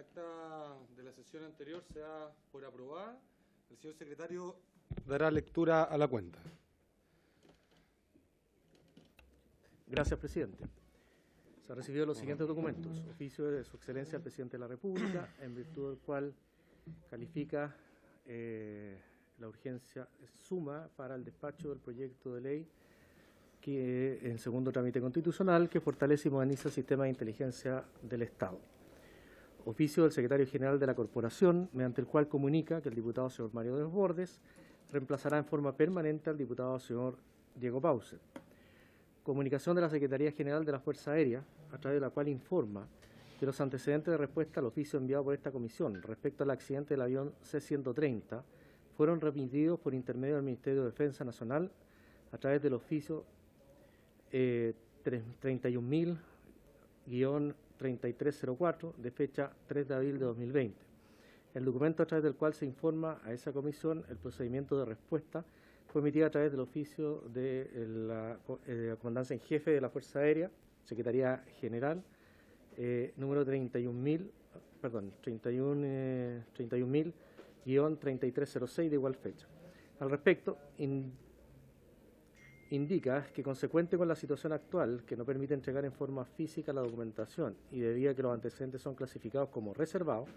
acta de la sesión anterior se da por aprobada. El señor secretario dará lectura a la cuenta. Gracias, presidente. Se han recibido los siguientes documentos. Oficio de Su Excelencia el Presidente de la República, en virtud del cual califica la urgencia suma para el despacho del proyecto de ley que en segundo trámite constitucional que fortalece y moderniza el sistema de inteligencia del Estado. Oficio del Secretario General de la Corporación, mediante el cual comunica que el diputado señor Mario Desbordes reemplazará en forma permanente al diputado señor Diego Pauser. Comunicación de la Secretaría General de la Fuerza Aérea, a través de la cual informa que los antecedentes de respuesta al oficio enviado por esta comisión respecto al accidente del avión C-130 fueron remitidos por intermedio del Ministerio de Defensa Nacional a través del oficio 31.000-3304 de fecha 3 de abril de 2020. El documento a través del cual se informa a esa comisión el procedimiento de respuesta fue emitido a través del oficio de la Comandancia en Jefe de la Fuerza Aérea, Secretaría General, número 31.000-3306 de igual fecha. Al respecto, indica que consecuente con la situación actual, que no permite entregar en forma física la documentación y debido a que los antecedentes son clasificados como reservados,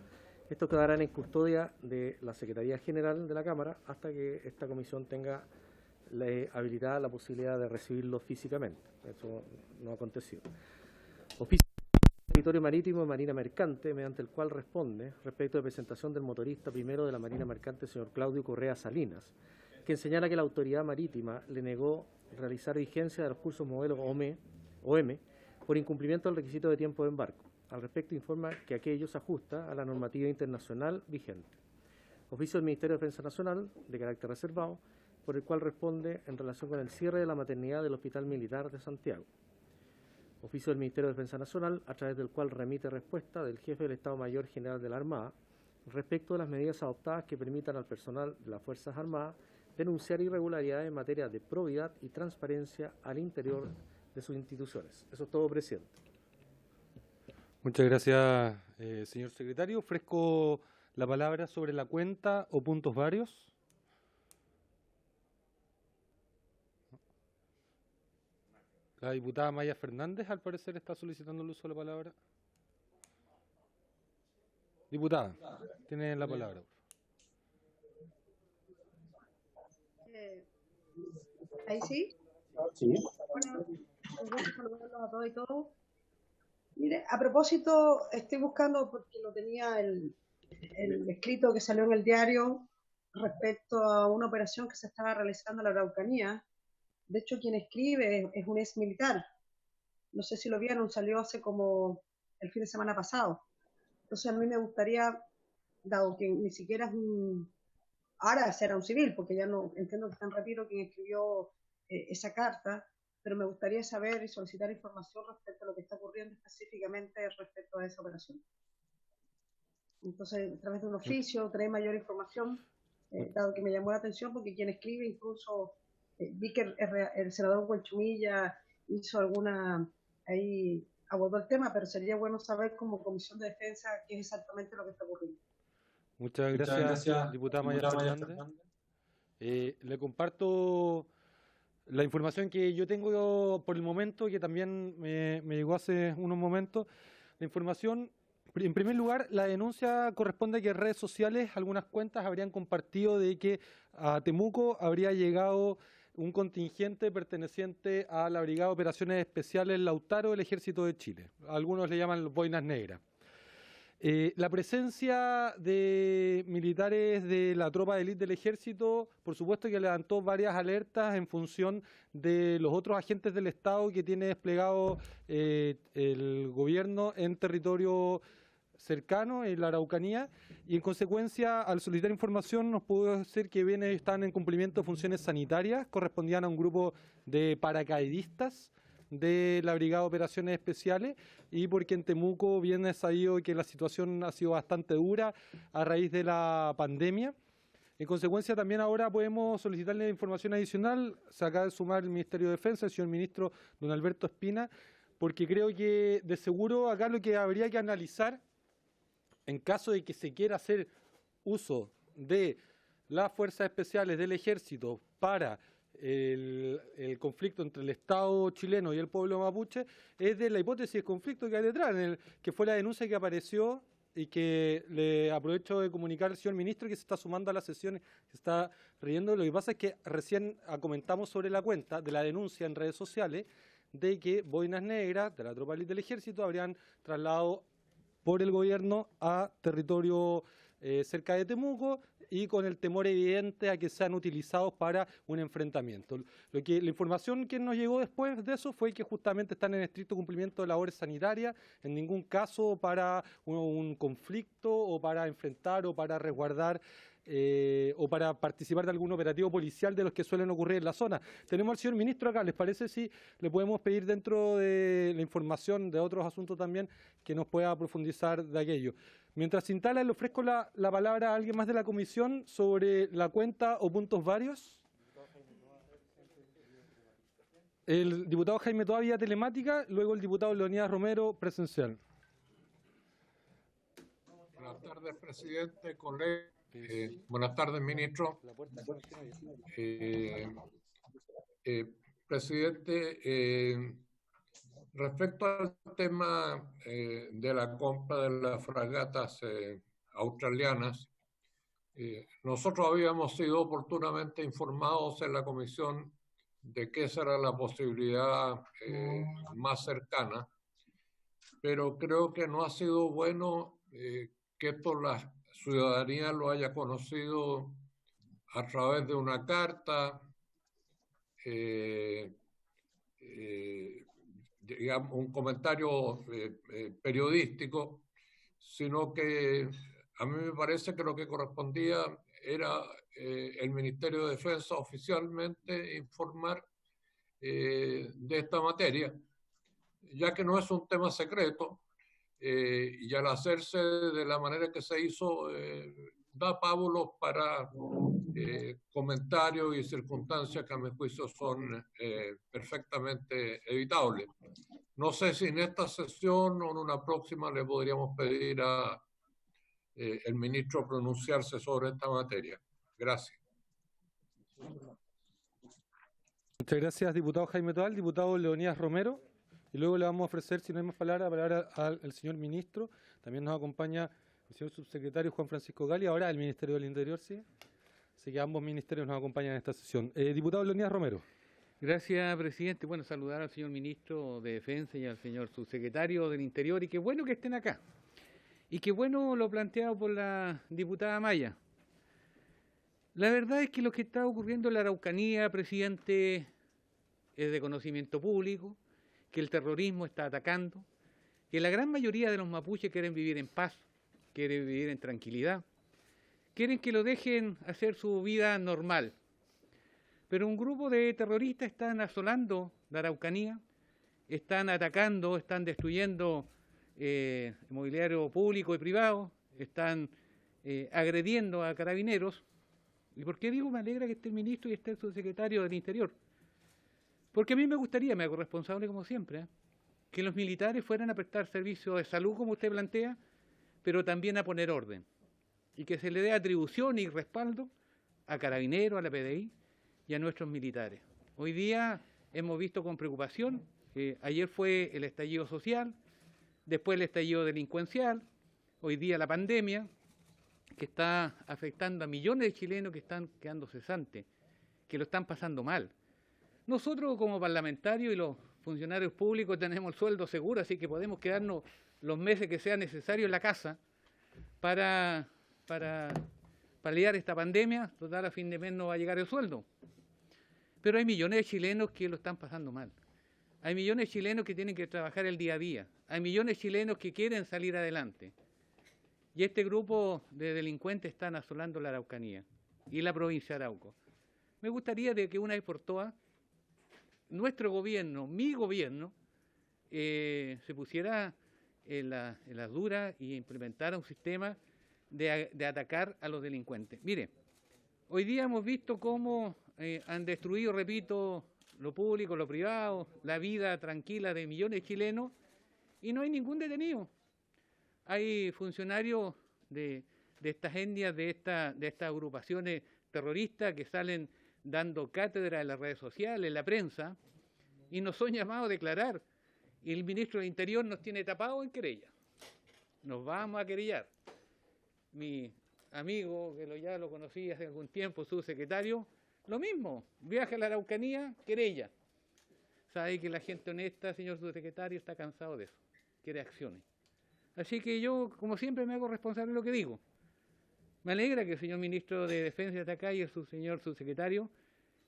estos quedarán en custodia de la Secretaría General de la Cámara hasta que esta comisión tenga habilitada la posibilidad de recibirlo físicamente. Eso no ha acontecido. Oficio del Territorio Marítimo de Marina Mercante, mediante el cual responde respecto de presentación del motorista primero de la Marina Mercante, señor Claudio Correa Salinas, quien señala que la autoridad marítima le negó realizar vigencia de los cursos modelo OM por incumplimiento del requisito de tiempo de embarco. Al respecto informa que aquello se ajusta a la normativa internacional vigente. Oficio del Ministerio de Defensa Nacional, de carácter reservado, por el cual responde en relación con el cierre de la maternidad del Hospital Militar de Santiago. Oficio del Ministerio de Defensa Nacional, a través del cual remite respuesta del Jefe del Estado Mayor General de la Armada respecto de las medidas adoptadas que permitan al personal de las Fuerzas Armadas denunciar irregularidades en materia de probidad y transparencia al interior de sus instituciones. Eso es todo, presidente. Muchas gracias, señor secretario. Ofrezco la palabra sobre la cuenta o puntos varios. La diputada Maya Fernández, al parecer, está solicitando el uso de la palabra. Diputada, tiene la palabra. ¿Ahí sí? Sí. Bueno, un gusto saludarlos a todos y todos. Mire, a propósito, estoy buscando, porque no tenía el escrito que salió en el diario respecto a una operación que se estaba realizando en la Araucanía. De hecho, quien escribe es un ex militar. No sé si lo vieron, salió hace como el fin de semana pasado. Entonces, a mí me gustaría, dado que ni siquiera es un... Ahora será un civil, porque ya no entiendo que está en retiro quien escribió esa carta, pero me gustaría saber y solicitar información respecto a lo que está ocurriendo específicamente respecto a esa operación. Entonces, a través de un oficio, trae mayor información, dado que me llamó la atención, porque quien escribe incluso, vi que el senador Huelchumilla hizo alguna, ahí abordó el tema, pero sería bueno saber como Comisión de Defensa qué es exactamente lo que está ocurriendo. Muchas gracias, diputada Maya Fernández. Le comparto la información que yo tengo por el momento, que también me llegó hace unos momentos. La información, en primer lugar, la denuncia corresponde a que en redes sociales algunas cuentas habrían compartido de que a Temuco habría llegado un contingente perteneciente a la Brigada de Operaciones Especiales Lautaro del Ejército de Chile. Algunos le llaman los boinas negras. La presencia de militares de la tropa de élite del ejército, por supuesto que levantó varias alertas en función de los otros agentes del Estado que tiene desplegado el gobierno en territorio cercano, en la Araucanía, y en consecuencia, al solicitar información, nos pudo decir que están en cumplimiento de funciones sanitarias, correspondían a un grupo de paracaidistas de la Brigada de Operaciones Especiales, y porque en Temuco bien es sabido que la situación ha sido bastante dura a raíz de la pandemia. En consecuencia, también ahora podemos solicitarle información adicional. Se acaba de sumar el Ministerio de Defensa, el señor ministro don Alberto Espina, porque creo que de seguro acá lo que habría que analizar en caso de que se quiera hacer uso de las fuerzas especiales del ejército para el conflicto entre el Estado chileno y el pueblo mapuche, es de la hipótesis de conflicto que hay detrás, que fue la denuncia que apareció y que le aprovecho de comunicar al señor ministro que se está sumando a la sesión, se está riendo. Lo que pasa es que recién comentamos sobre la cuenta de la denuncia en redes sociales de que boinas negras de la tropa del ejército habrían trasladado por el gobierno a territorio cerca de Temuco y con el temor evidente a que sean utilizados para un enfrentamiento. La información que nos llegó después de eso fue que justamente están en estricto cumplimiento de labores sanitarias, en ningún caso para un conflicto o para enfrentar o para resguardar o para participar de algún operativo policial de los que suelen ocurrir en la zona. Tenemos al señor ministro acá, ¿les parece si le podemos pedir dentro de la información de otros asuntos también que nos pueda profundizar de aquello? Mientras se instala, le ofrezco la palabra a alguien más de la comisión sobre la cuenta o puntos varios. El diputado Jaime Toa vía telemática, luego el diputado Leonidas Romero presencial. Buenas tardes, presidente, colegas. Buenas tardes, ministro. Presidente, respecto al tema de la compra de las fragatas australianas, nosotros habíamos sido oportunamente informados en la comisión de que esa era la posibilidad más cercana, pero creo que no ha sido bueno que esto la ciudadanía lo haya conocido a través de una carta, digamos, un comentario periodístico, sino que a mí me parece que lo que correspondía era el Ministerio de Defensa oficialmente informar de esta materia, ya que no es un tema secreto, y al hacerse de la manera que se hizo, da pábulos para comentarios y circunstancias que a mi juicio son perfectamente evitables. No sé si en esta sesión o en una próxima le podríamos pedir a el ministro pronunciarse sobre esta materia. Gracias. Muchas gracias, diputado Jaime Toal. Diputado Leonidas Romero. Y luego le vamos a ofrecer, si no hay más palabra al señor ministro. También nos acompaña el señor subsecretario Juan Francisco Gali, ahora el Ministerio del Interior, ¿sí? Así que ambos ministerios nos acompañan en esta sesión. Diputado Leonidas Romero. Gracias, presidente. Bueno, saludar al señor ministro de Defensa y al señor subsecretario del Interior, y qué bueno que estén acá. Y qué bueno lo planteado por la diputada Maya. La verdad es que lo que está ocurriendo en la Araucanía, presidente, es de conocimiento público, que el terrorismo está atacando, que la gran mayoría de los mapuches quieren vivir en paz, quieren vivir en tranquilidad, quieren que lo dejen hacer su vida normal. Pero un grupo de terroristas están asolando la Araucanía, están atacando, están destruyendo mobiliario público y privado, están agrediendo a carabineros. ¿Y por qué digo me alegra que esté el ministro y esté el subsecretario del Interior? Porque a mí me gustaría, me hago responsable como siempre, que los militares fueran a prestar servicio de salud, como usted plantea, pero también a poner orden. Y que se le dé atribución y respaldo a Carabineros, a la PDI y a nuestros militares. Hoy día hemos visto con preocupación, ayer fue el estallido social, después el estallido delincuencial, hoy día la pandemia, que está afectando a millones de chilenos que están quedando cesantes, que lo están pasando mal. Nosotros como parlamentarios y los funcionarios públicos tenemos el sueldo seguro, así que podemos quedarnos los meses que sea necesario en la casa para paliar esta pandemia. Total, a fin de mes no va a llegar el sueldo. Pero hay millones de chilenos que lo están pasando mal. Hay millones de chilenos que tienen que trabajar el día a día. Hay millones de chilenos que quieren salir adelante. Y este grupo de delincuentes están asolando la Araucanía y la provincia de Arauco. Me gustaría de que una vez por todas nuestro gobierno, mi gobierno, se pusiera en la dura y implementara un sistema de atacar a los delincuentes. Mire, hoy día hemos visto cómo han destruido, repito, lo público, lo privado, la vida tranquila de millones de chilenos, y no hay ningún detenido. hay funcionarios de estas etnias, de estas agrupaciones terroristas que salen dando cátedra en las redes sociales, en la prensa, y nos son llamados a declarar. Y el ministro del Interior nos tiene tapados en querella. Nos vamos a querellar. Mi amigo, que ya lo conocí hace algún tiempo, subsecretario, lo mismo, viaja a la Araucanía, querella. Sabe que la gente honesta, señor subsecretario, está cansado de eso, quiere acciones. Así que yo, como siempre, me hago responsable de lo que digo. Me alegra que el señor ministro de Defensa esté acá y el señor subsecretario,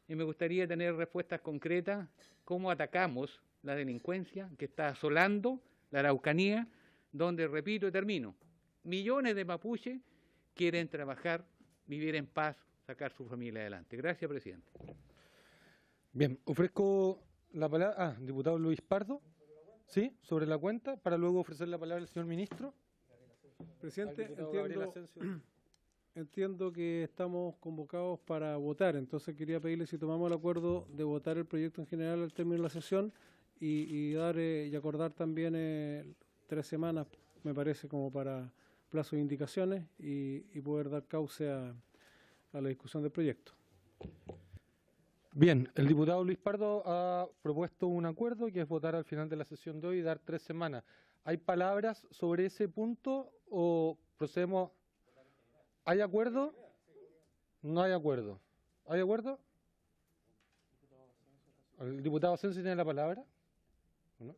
y me gustaría tener respuestas concretas, cómo atacamos la delincuencia que está asolando la Araucanía, donde, repito y termino, millones de mapuches quieren trabajar, vivir en paz, sacar su familia adelante. Gracias, presidente. Bien, ofrezco la palabra, diputado Luis Pardo, sí, sobre la cuenta, para luego ofrecer la palabra al señor ministro. Presidente, entiendo que estamos convocados para votar, entonces quería pedirle si tomamos el acuerdo de votar el proyecto en general al término de la sesión y acordar también 3 semanas, me parece, como para plazo de indicaciones y poder dar cauce a la discusión del proyecto. Bien, el diputado Luis Pardo ha propuesto un acuerdo que es votar al final de la sesión de hoy y dar 3 semanas. ¿Hay palabras sobre ese punto o procedemos? ¿Hay acuerdo? No hay acuerdo. ¿Hay acuerdo? ¿El diputado Asensio tiene la palabra? ¿No?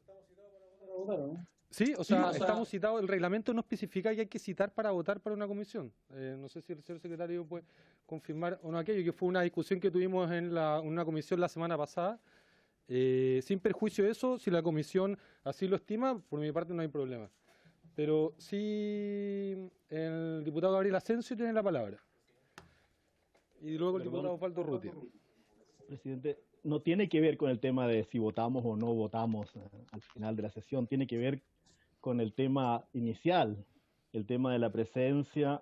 Sí, o sea, estamos citados, el reglamento no especifica que hay que citar para votar para una comisión. No sé si el señor secretario puede confirmar o no aquello, que fue una discusión que tuvimos en una comisión la semana pasada. Sin perjuicio de eso, si la comisión así lo estima, por mi parte no hay problema. Pero sí, el diputado Gabriel Asensio tiene la palabra. Y luego el diputado Osvaldo Urrutia. Presidente, no tiene que ver con el tema de si votamos o no votamos al final de la sesión, tiene que ver con el tema inicial, el tema de la presencia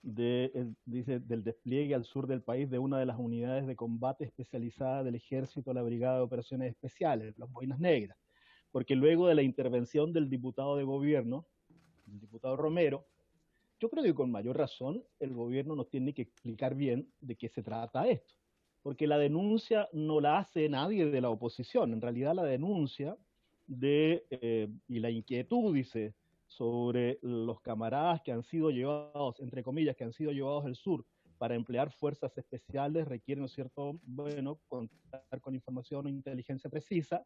del despliegue al sur del país de una de las unidades de combate especializada del Ejército, la Brigada de Operaciones Especiales, los Boinas Negras, porque luego de la intervención del diputado de gobierno, el diputado Romero, yo creo que con mayor razón el gobierno nos tiene que explicar bien de qué se trata esto, porque la denuncia no la hace nadie de la oposición, en realidad la denuncia y la inquietud, dice, sobre los camaradas que han sido llevados, entre comillas, que han sido llevados al sur para emplear fuerzas especiales, requieren, ¿no es cierto?, bueno, contar con información o inteligencia precisa.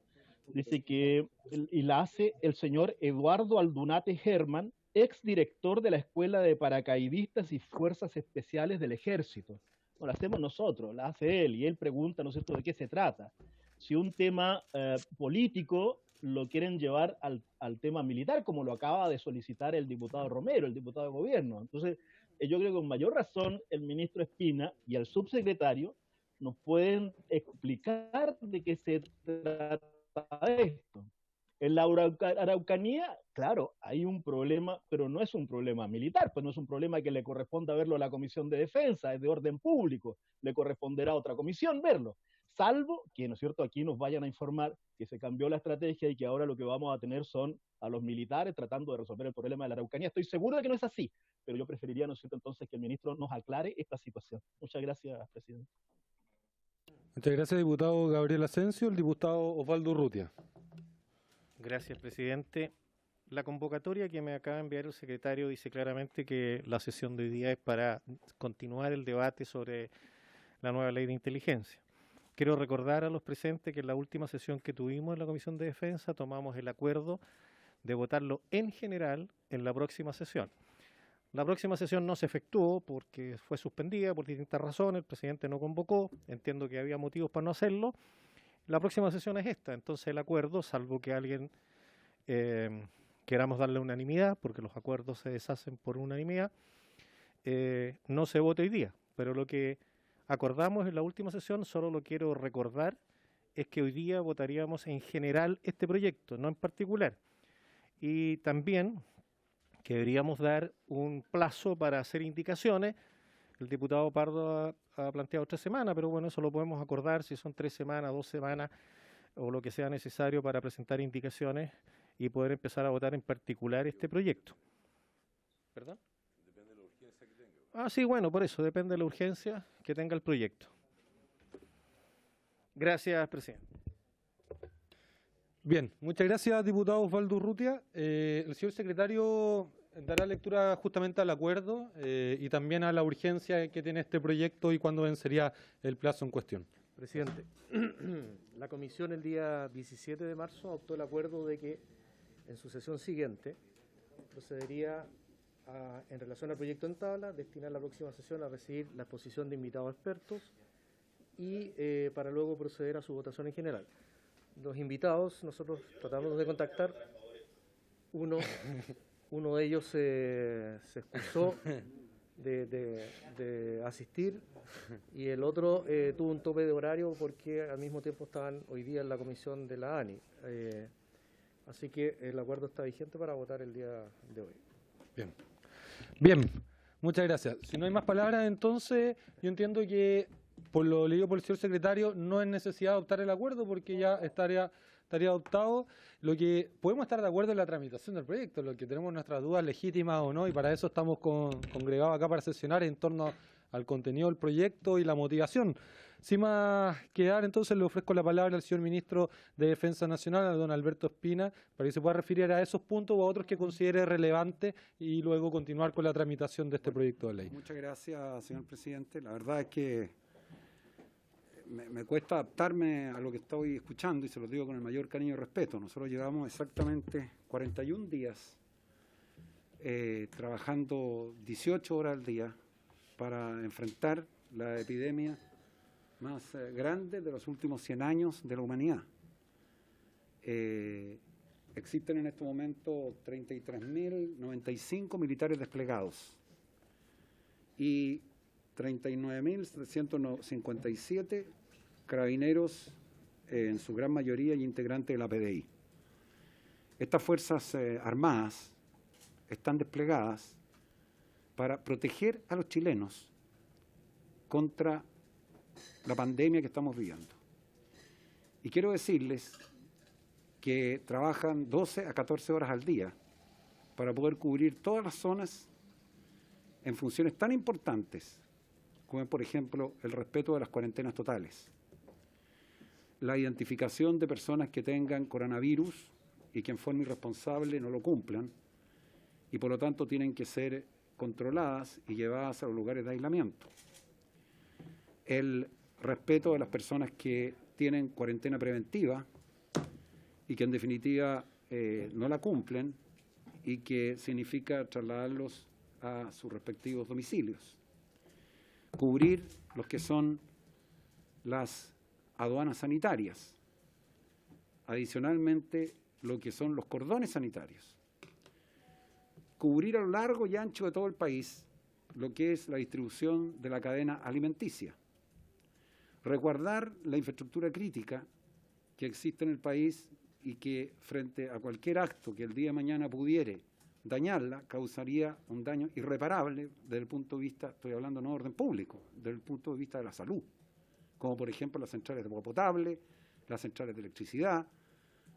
Dice que, y la hace el señor Eduardo Aldunate Herman, exdirector de la Escuela de Paracaidistas y Fuerzas Especiales del Ejército. No la hacemos nosotros, la hace él, y él pregunta, ¿no es cierto?, de qué se trata. Si un tema político lo quieren llevar al tema militar, como lo acaba de solicitar el diputado Romero, el diputado de gobierno. Entonces, yo creo que con mayor razón el ministro Espina y el subsecretario nos pueden explicar de qué se trata esto. En la Araucanía, claro, hay un problema, pero no es un problema militar, pues no es un problema que le corresponda verlo a la Comisión de Defensa, es de orden público, le corresponderá a otra comisión verlo. Salvo que, ¿no es cierto?, aquí nos vayan a informar que se cambió la estrategia y que ahora lo que vamos a tener son a los militares tratando de resolver el problema de la Araucanía. Estoy seguro de que no es así, pero yo preferiría, ¿no es cierto?, entonces que el ministro nos aclare esta situación. Muchas gracias, presidente. Muchas gracias, diputado Gabriel Asensio. El diputado Osvaldo Urrutia. Gracias, presidente. La convocatoria que me acaba de enviar el secretario dice claramente que la sesión de hoy día es para continuar el debate sobre la nueva ley de inteligencia. Quiero recordar a los presentes que en la última sesión que tuvimos en la Comisión de Defensa tomamos el acuerdo de votarlo en general en la próxima sesión. La próxima sesión no se efectuó porque fue suspendida por distintas razones, el presidente no convocó, entiendo que había motivos para no hacerlo. La próxima sesión es esta, entonces el acuerdo, salvo que alguien queramos darle unanimidad, porque los acuerdos se deshacen por unanimidad, no se vote hoy día, pero lo que acordamos en la última sesión, solo lo quiero recordar, es que hoy día votaríamos en general este proyecto, no en particular. Y también que deberíamos dar un plazo para hacer indicaciones. El diputado Pardo ha planteado 3 semanas, pero bueno, eso lo podemos acordar si son 3 semanas, 2 semanas o lo que sea necesario para presentar indicaciones y poder empezar a votar en particular este proyecto. ¿Perdón? Depende de la urgencia que tenga. Ah, sí, bueno, por eso, depende de la urgencia que tenga el proyecto. Gracias, presidente. Bien, muchas gracias, diputado Osvaldo Urrutia. El señor secretario dará lectura justamente al acuerdo y también a la urgencia que tiene este proyecto y cuándo vencería el plazo en cuestión. Presidente, la comisión el día 17 de marzo adoptó el acuerdo de que en su sesión siguiente procedería en relación al proyecto en tabla, destinar la próxima sesión a recibir la exposición de invitados expertos y para luego proceder a su votación en general. Los invitados, nosotros tratamos de contactar, uno de ellos se excusó de asistir y el otro tuvo un tope de horario porque al mismo tiempo estaban hoy día en la comisión de la ANI. Así que el acuerdo está vigente para votar el día de hoy. Bien, muchas gracias. Si no hay más palabras, entonces yo entiendo que por lo leído por el señor secretario no es necesidad de adoptar el acuerdo porque ya estaría adoptado. Lo que podemos estar de acuerdo en la tramitación del proyecto, lo que tenemos nuestras dudas legítimas o no, y para eso estamos congregados acá para sesionar en torno al contenido del proyecto y la motivación. Sin más que dar, entonces le ofrezco la palabra al señor ministro de Defensa Nacional, a don Alberto Espina, para que se pueda referir a esos puntos o a otros que considere relevantes y luego continuar con la tramitación de este proyecto de ley. Muchas gracias, señor presidente. La verdad es que me cuesta adaptarme a lo que estoy escuchando y se lo digo con el mayor cariño y respeto. Nosotros llevamos exactamente 41 días trabajando 18 horas al día para enfrentar la epidemia más grande de los últimos 100 años de la humanidad. Existen en este momento 33.095 militares desplegados y 39.757 carabineros, en su gran mayoría y integrantes de la PDI. Estas fuerzas armadas están desplegadas para proteger a los chilenos contra la pandemia que estamos viviendo. Y quiero decirles que trabajan 12 a 14 horas al día para poder cubrir todas las zonas en funciones tan importantes como, por ejemplo, el respeto de las cuarentenas totales, la identificación de personas que tengan coronavirus y que en forma irresponsable no lo cumplan y por lo tanto tienen que ser controladas y llevadas a los lugares de aislamiento. El respeto de las personas que tienen cuarentena preventiva y que en definitiva no la cumplen y que significa trasladarlos a sus respectivos domicilios. Cubrir los que son las aduanas sanitarias. Adicionalmente, lo que son los cordones sanitarios. Cubrir a lo largo y ancho de todo el país lo que es la distribución de la cadena alimenticia. Resguardar la infraestructura crítica que existe en el país y que frente a cualquier acto que el día de mañana pudiere dañarla, causaría un daño irreparable desde el punto de vista, estoy hablando no de orden público, desde el punto de vista de la salud, como por ejemplo las centrales de agua potable, las centrales de electricidad,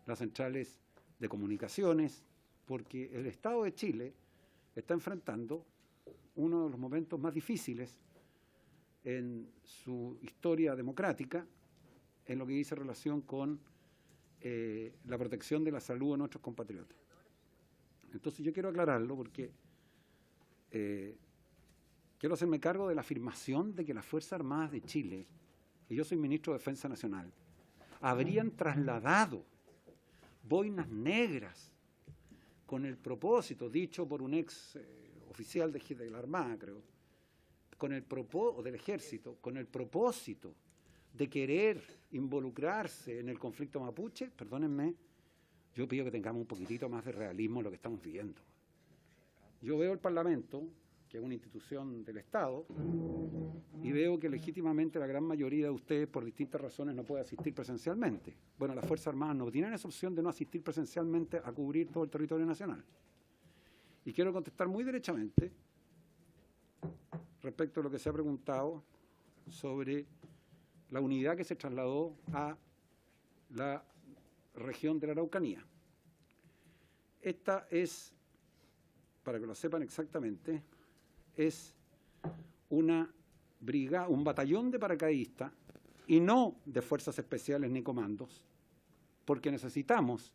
las centrales de comunicaciones, porque el Estado de Chile está enfrentando uno de los momentos más difíciles en su historia democrática en lo que dice relación con la protección de la salud de nuestros compatriotas. Entonces yo quiero aclararlo porque quiero hacerme cargo de la afirmación de que las Fuerzas Armadas de Chile, y yo soy ministro de Defensa Nacional, habrían trasladado boinas negras con el propósito, dicho por un ex oficial de la Armada, creo, o del Ejército, con el propósito de querer involucrarse en el conflicto mapuche. Perdónenme, yo pido que tengamos un poquitito más de realismo en lo que estamos viviendo. Yo veo el Parlamento, que es una institución del Estado, y veo que legítimamente la gran mayoría de ustedes, por distintas razones, no puede asistir presencialmente. Bueno, las Fuerzas Armadas no tienen esa opción de no asistir presencialmente a cubrir todo el territorio nacional. Y quiero contestar muy derechamente respecto a lo que se ha preguntado sobre la unidad que se trasladó a la región de la Araucanía. Esta es para que lo sepan exactamente, es una brigada, un batallón de paracaidistas y no de fuerzas especiales ni comandos, porque necesitamos,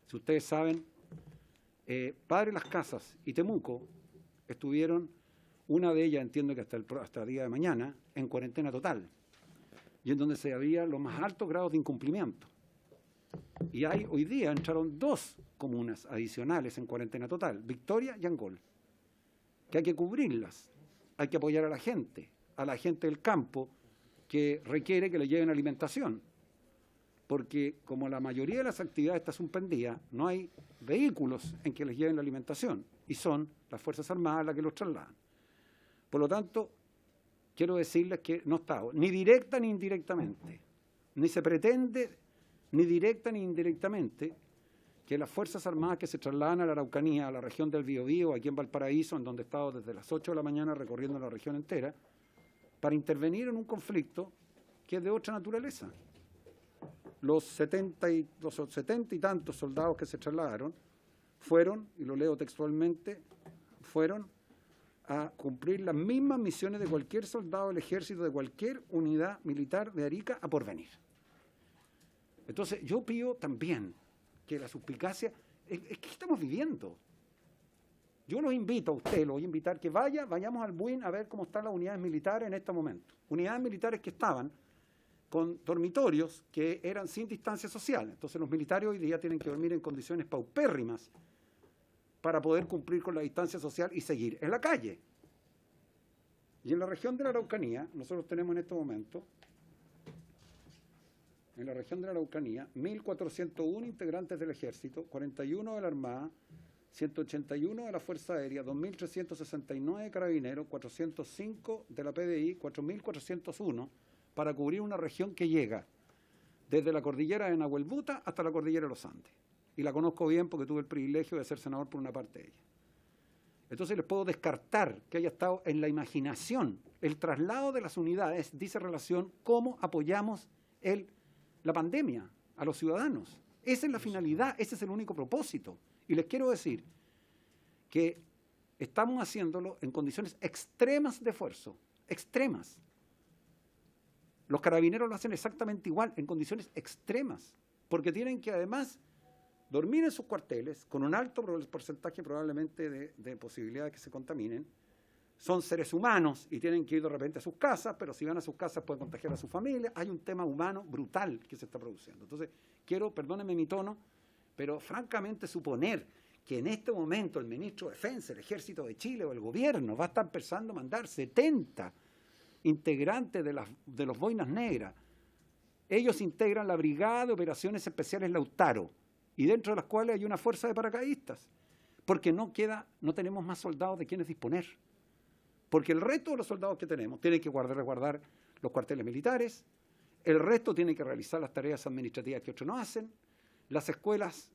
si ustedes saben, Padre Las Casas y Temuco estuvieron, una de ellas entiendo que hasta el día de mañana, en cuarentena total, y en donde se había los más altos grados de incumplimiento. Y hoy día entraron 2 comunas adicionales en cuarentena total, Victoria y Angol, que hay que cubrirlas, hay que apoyar a la gente del campo que requiere que le lleven alimentación, porque como la mayoría de las actividades está suspendida, no hay vehículos en que les lleven la alimentación, y son las Fuerzas Armadas las que los trasladan. Por lo tanto, quiero decirles que no está, ni directa ni indirectamente, ni se pretende, ni directa ni indirectamente, que las Fuerzas Armadas que se trasladan a la Araucanía, a la región del Biobío, aquí en Valparaíso, en donde he estado desde las 8 de la mañana recorriendo la región entera, para intervenir en un conflicto que es de otra naturaleza. Los 70 y tantos soldados que se trasladaron fueron, y lo leo textualmente, fueron a cumplir las mismas misiones de cualquier soldado del ejército, de cualquier unidad militar de Arica a porvenir. Entonces, yo pido también que la suspicacia, es que estamos viviendo. Yo los invito a usted, los voy a invitar que vayamos al Buin a ver cómo están las unidades militares en este momento. Unidades militares que estaban con dormitorios que eran sin distancia social. Entonces los militares hoy día tienen que dormir en condiciones paupérrimas para poder cumplir con la distancia social y seguir en la calle. Y en la región de la Araucanía, nosotros tenemos en este momento, en la región de la Araucanía, 1.401 integrantes del Ejército, 41 de la Armada, 181 de la Fuerza Aérea, 2.369 de Carabineros, 405 de la PDI, 4.401 para cubrir una región que llega desde la cordillera de Nahuelbuta hasta la cordillera de los Andes. Y la conozco bien porque tuve el privilegio de ser senador por una parte de ella. Entonces les puedo descartar que haya estado en la imaginación el traslado de las unidades, dice relación cómo apoyamos la pandemia a los ciudadanos. Esa es la finalidad, ese es el único propósito. Y les quiero decir que estamos haciéndolo en condiciones extremas de esfuerzo, extremas. Los carabineros lo hacen exactamente igual, en condiciones extremas, porque tienen que además dormir en sus cuarteles con un alto porcentaje probablemente de posibilidades que se contaminen. Son seres humanos y tienen que ir de repente a sus casas, pero si van a sus casas pueden contagiar a su familia. Hay un tema humano brutal que se está produciendo. Entonces, perdónenme mi tono, pero francamente suponer que en este momento el ministro de Defensa, el Ejército de Chile o el gobierno va a estar empezando a mandar 70 integrantes de los Boinas Negras. Ellos integran la Brigada de Operaciones Especiales Lautaro, y dentro de las cuales hay una fuerza de paracaidistas, porque no tenemos más soldados de quienes disponer. Porque el resto de los soldados que tenemos tienen que resguardar los cuarteles militares, el resto tiene que realizar las tareas administrativas que otros no hacen, las escuelas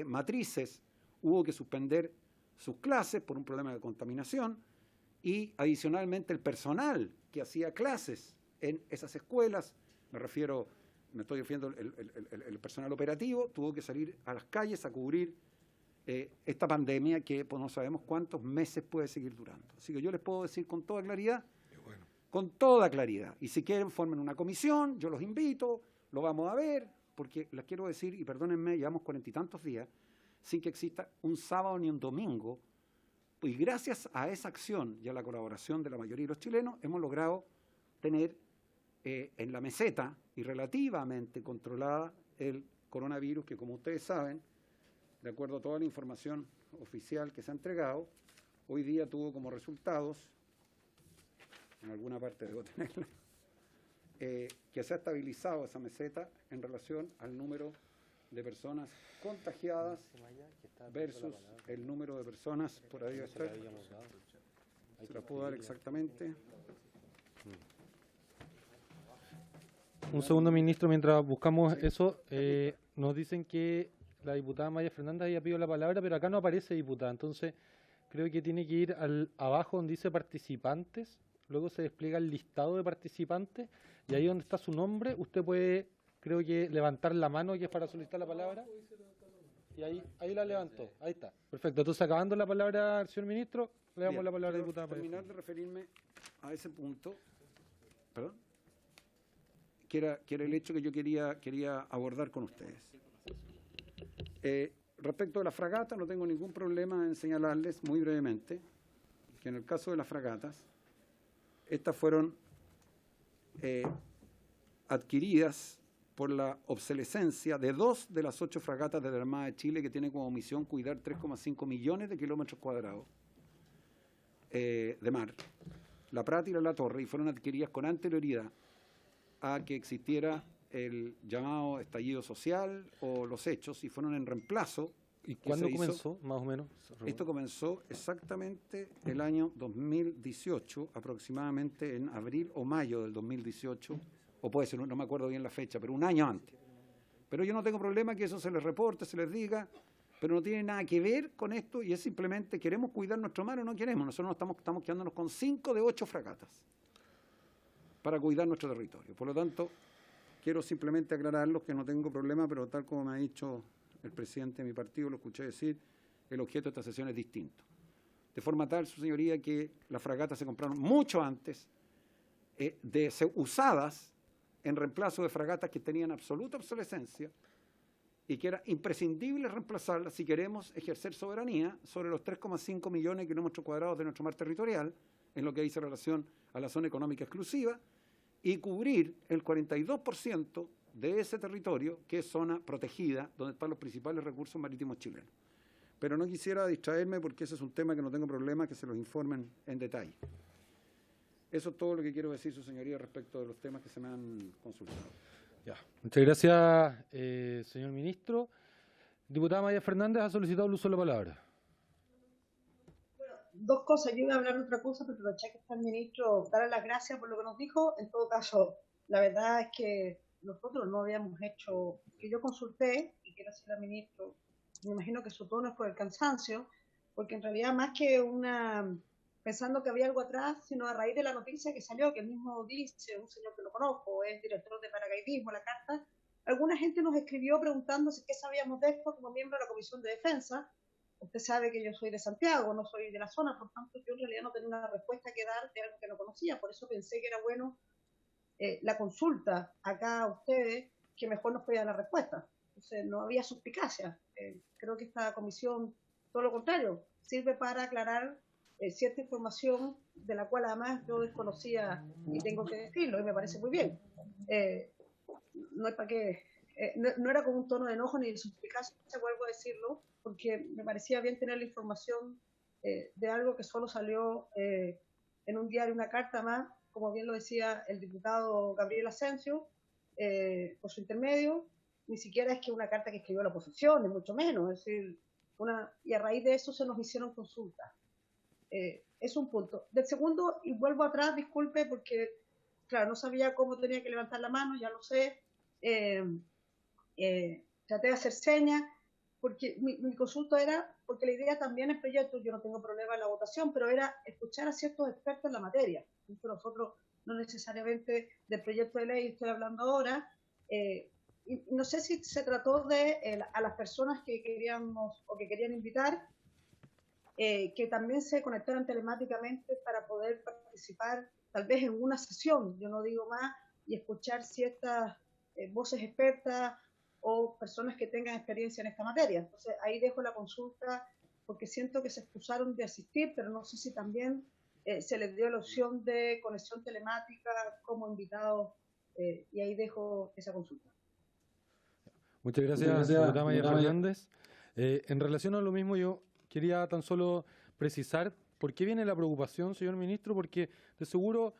matrices hubo que suspender sus clases por un problema de contaminación, y adicionalmente el personal que hacía clases en esas escuelas, me estoy refiriendo el personal operativo, tuvo que salir a las calles a cubrir esta pandemia que pues, no sabemos cuántos meses puede seguir durando. Así que yo les puedo decir con toda claridad, con toda claridad, y si quieren formen una comisión, yo los invito, lo vamos a ver, porque les quiero decir, y perdónenme, llevamos 40 y tantos días sin que exista un sábado ni un domingo, y gracias a esa acción y a la colaboración de la mayoría de los chilenos, hemos logrado tener en la meseta y relativamente controlada el coronavirus, que como ustedes saben, de acuerdo a toda la información oficial que se ha entregado, hoy día tuvo como resultados, en alguna parte debo tenerla, que se ha estabilizado esa meseta en relación al número de personas contagiadas versus el número de personas por ahí estar. ¿Se la puedo dar exactamente? Un segundo, ministro, mientras buscamos eso, nos dicen que la diputada Maya Fernández había pedido la palabra, pero acá no aparece diputada, entonces creo que tiene que ir abajo donde dice participantes, luego se despliega el listado de participantes, y ahí donde está su nombre, usted puede, creo que, levantar la mano, que es para solicitar la palabra, Sí, ahí la levantó. Ahí está. Perfecto. Entonces, acabando la palabra al señor ministro, le damos la palabra a la diputada. Terminar de referirme a ese punto, perdón, que era el hecho que yo quería abordar con ustedes. Respecto a la fragata, no tengo ningún problema en señalarles muy brevemente que en el caso de las fragatas, estas fueron adquiridas por la obsolescencia de 2 de las 8 fragatas de la Armada de Chile, que tiene como misión cuidar 3,5 millones de kilómetros cuadrados de mar, la Prat y la Torre, y fueron adquiridas con anterioridad a que existiera el llamado estallido social o los hechos, y fueron en reemplazo. ¿Y cuándo comenzó, más o menos? Esto comenzó exactamente el año 2018, aproximadamente en abril o mayo del 2018, o puede ser, no me acuerdo bien la fecha, pero un año antes. Pero yo no tengo problema que eso se les reporte, se les diga, pero no tiene nada que ver con esto, y es simplemente, ¿queremos cuidar nuestro mar o no queremos? Nosotros estamos quedándonos con 5 de 8 fragatas para cuidar nuestro territorio. Por lo tanto, quiero simplemente aclararlos que no tengo problema, pero tal como me ha dicho el presidente de mi partido, lo escuché decir, el objeto de esta sesión es distinto. De forma tal, su señoría, que las fragatas se compraron mucho antes, de ser usadas en reemplazo de fragatas que tenían absoluta obsolescencia y que era imprescindible reemplazarlas si queremos ejercer soberanía sobre los 3,5 millones de kilómetros cuadrados de nuestro mar territorial, en lo que dice relación a la zona económica exclusiva, y cubrir el 42% de ese territorio, que es zona protegida, donde están los principales recursos marítimos chilenos. Pero no quisiera distraerme porque ese es un tema que no tengo problema que se los informen en detalle. Eso es todo lo que quiero decir, su señoría, respecto de los temas que se me han consultado. Ya. Muchas gracias, señor ministro. Diputada Maya Fernández ha solicitado el uso de la palabra. Bueno, 2 cosas. Yo iba a hablar de otra cosa, pero aproveché que está el ministro, darle las gracias por lo que nos dijo. En todo caso, la verdad es que nosotros no habíamos hecho, que yo consulté, y quiero decirle al ministro, me imagino que su tono es por el cansancio, porque en realidad más que pensando que había algo atrás, sino a raíz de la noticia que salió, que él mismo dice, un señor que lo conozco, es director de paracaidismo, la carta, alguna gente nos escribió preguntándose qué sabíamos de esto como miembro de la Comisión de Defensa. Usted sabe que yo soy de Santiago, no soy de la zona, por tanto yo en realidad no tenía una respuesta que dar de algo que no conocía, por eso pensé que era bueno la consulta acá a ustedes, que mejor nos podía dar la respuesta. Entonces, no había suspicacia. Creo que esta comisión, todo lo contrario, sirve para aclarar cierta información de la cual además yo desconocía, y tengo que decirlo, y me parece muy bien. No es para que, no era con un tono de enojo ni de suspicacia, vuelvo a decirlo, porque me parecía bien tener la información de algo que solo salió en un diario, una carta más, como bien lo decía el diputado Gabriel Asensio, por su intermedio. Ni siquiera es que una carta que escribió la oposición, ni mucho menos, es decir, y a raíz de eso se nos hicieron consultas. Es un punto. Del segundo, y vuelvo atrás, disculpe, porque, claro, no sabía cómo tenía que levantar la mano, ya lo sé, traté de hacer señas, porque mi consulta era, porque la idea también es proyecto, yo no tengo problema en la votación, pero era escuchar a ciertos expertos en la materia. Nosotros no necesariamente del proyecto de ley estoy hablando ahora, y no sé si se trató de a las personas que queríamos o que querían invitar, que también se conectaran telemáticamente para poder participar tal vez en una sesión, yo no digo más, y escuchar ciertas voces expertas o personas que tengan experiencia en esta materia. Entonces ahí dejo la consulta porque siento que se excusaron de asistir, pero no sé si también se les dio la opción de conexión telemática como invitados, y ahí dejo esa consulta. Muchas gracias, diputada Maya Fernández. En relación a lo mismo, yo quería tan solo precisar por qué viene la preocupación, señor ministro, porque de seguro,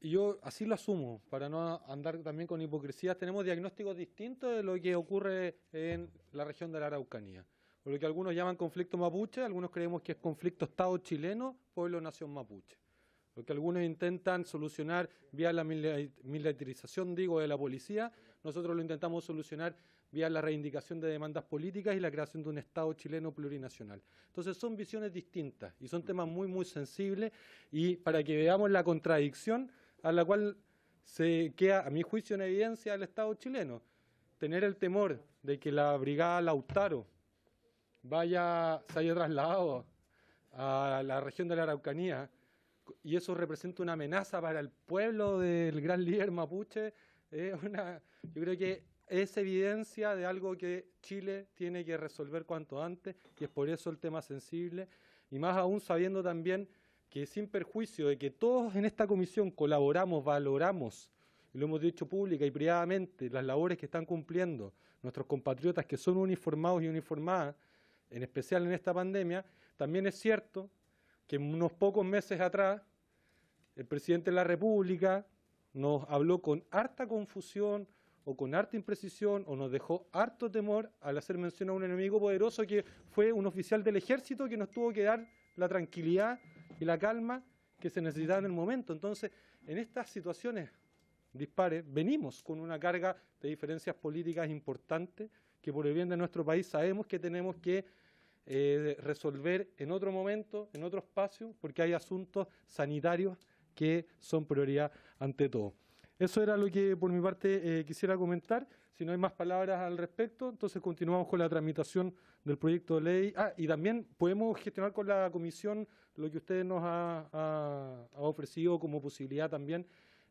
y yo así lo asumo, para no andar también con hipocresías, tenemos diagnósticos distintos de lo que ocurre en la región de la Araucanía. Por lo que algunos llaman conflicto mapuche, algunos creemos que es conflicto Estado chileno, pueblo-nación mapuche. Lo que algunos intentan solucionar vía la militarización, de la policía, nosotros lo intentamos solucionar vía la reivindicación de demandas políticas y la creación de un Estado chileno plurinacional. Entonces son visiones distintas y son temas muy, muy sensibles, y para que veamos la contradicción a la cual se queda, a mi juicio, en evidencia el Estado chileno. Tener el temor de que la brigada Lautaro se haya trasladado a la región de la Araucanía, y eso representa una amenaza para el pueblo del gran líder mapuche, yo creo que es evidencia de algo que Chile tiene que resolver cuanto antes, y es por eso el tema sensible, y más aún sabiendo también que sin perjuicio de que todos en esta comisión colaboramos, valoramos, y lo hemos dicho pública y privadamente, las labores que están cumpliendo nuestros compatriotas que son uniformados y uniformadas, en especial en esta pandemia, también es cierto que unos pocos meses atrás el presidente de la República nos habló con harta confusión o con harta imprecisión o nos dejó harto temor al hacer mención a un enemigo poderoso que fue un oficial del ejército que nos tuvo que dar la tranquilidad y la calma que se necesitaba en el momento. Entonces, en estas situaciones dispares, venimos con una carga de diferencias políticas importantes que por el bien de nuestro país sabemos que tenemos que resolver en otro momento, en otro espacio, porque hay asuntos sanitarios que son prioridad ante todo. Eso era lo que por mi parte quisiera comentar. Si no hay más palabras al respecto, entonces continuamos con la tramitación del proyecto de ley. Y también podemos gestionar con la comisión lo que usted nos ha ofrecido como posibilidad también,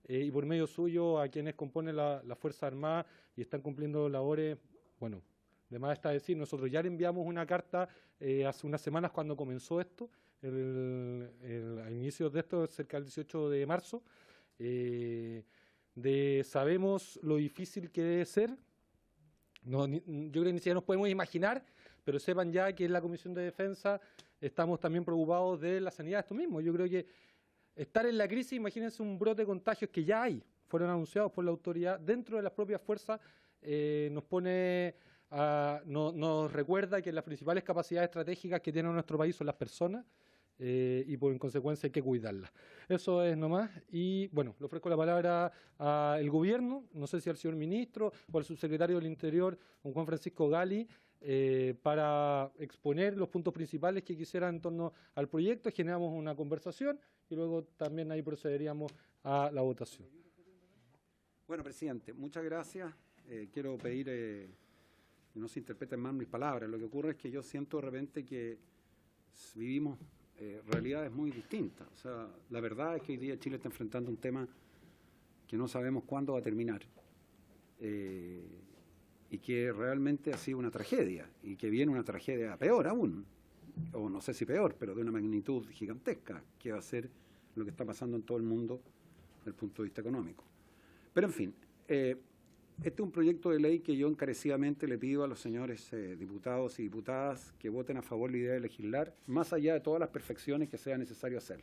y por medio suyo a quienes componen la Fuerza Armada y están cumpliendo labores, bueno, de más está decir, nosotros ya le enviamos una carta hace unas semanas cuando comenzó esto, a inicios de esto, cerca del 18 de marzo, sabemos lo difícil que debe ser. Yo creo que ni siquiera nos podemos imaginar, pero sepan ya que en la Comisión de Defensa estamos también preocupados de la sanidad de esto mismo. Yo creo que estar en la crisis, imagínense un brote de contagios que ya hay, fueron anunciados por la autoridad dentro de las propias fuerzas, nos recuerda que las principales capacidades estratégicas que tiene nuestro país son las personas, y por en consecuencia hay que cuidarlas. Eso es nomás. Y bueno, le ofrezco la palabra al gobierno, no sé si al señor ministro o al subsecretario del Interior, don Juan Francisco Gali, para exponer los puntos principales que quisieran en torno al proyecto. Generamos una conversación y luego también ahí procederíamos a la votación. Bueno, presidente, muchas gracias. Quiero pedir que no se interpreten mal mis palabras. Lo que ocurre es que yo siento de repente que vivimos realidades muy distintas. O sea, la verdad es que hoy día Chile está enfrentando un tema que no sabemos cuándo va a terminar, y que realmente ha sido una tragedia, y que viene una tragedia peor aún, o no sé si peor, pero de una magnitud gigantesca, que va a ser lo que está pasando en todo el mundo desde el punto de vista económico. Pero en fin, este es un proyecto de ley que yo encarecidamente le pido a los señores diputados y diputadas que voten a favor de la idea de legislar, más allá de todas las perfecciones que sea necesario hacer.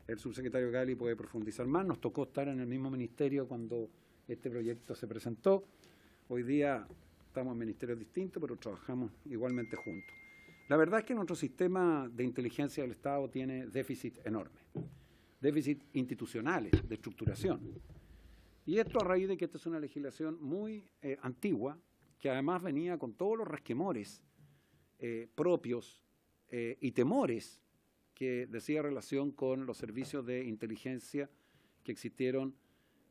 El subsecretario Gali puede profundizar más. Nos tocó estar en el mismo ministerio cuando este proyecto se presentó. Hoy día estamos en ministerios distintos, pero trabajamos igualmente juntos. La verdad es que nuestro sistema de inteligencia del Estado tiene déficit enorme, déficit institucionales, de estructuración. Y esto a raíz de que esta es una legislación muy antigua, que además venía con todos los resquemores propios y temores que decía relación con los servicios de inteligencia que existieron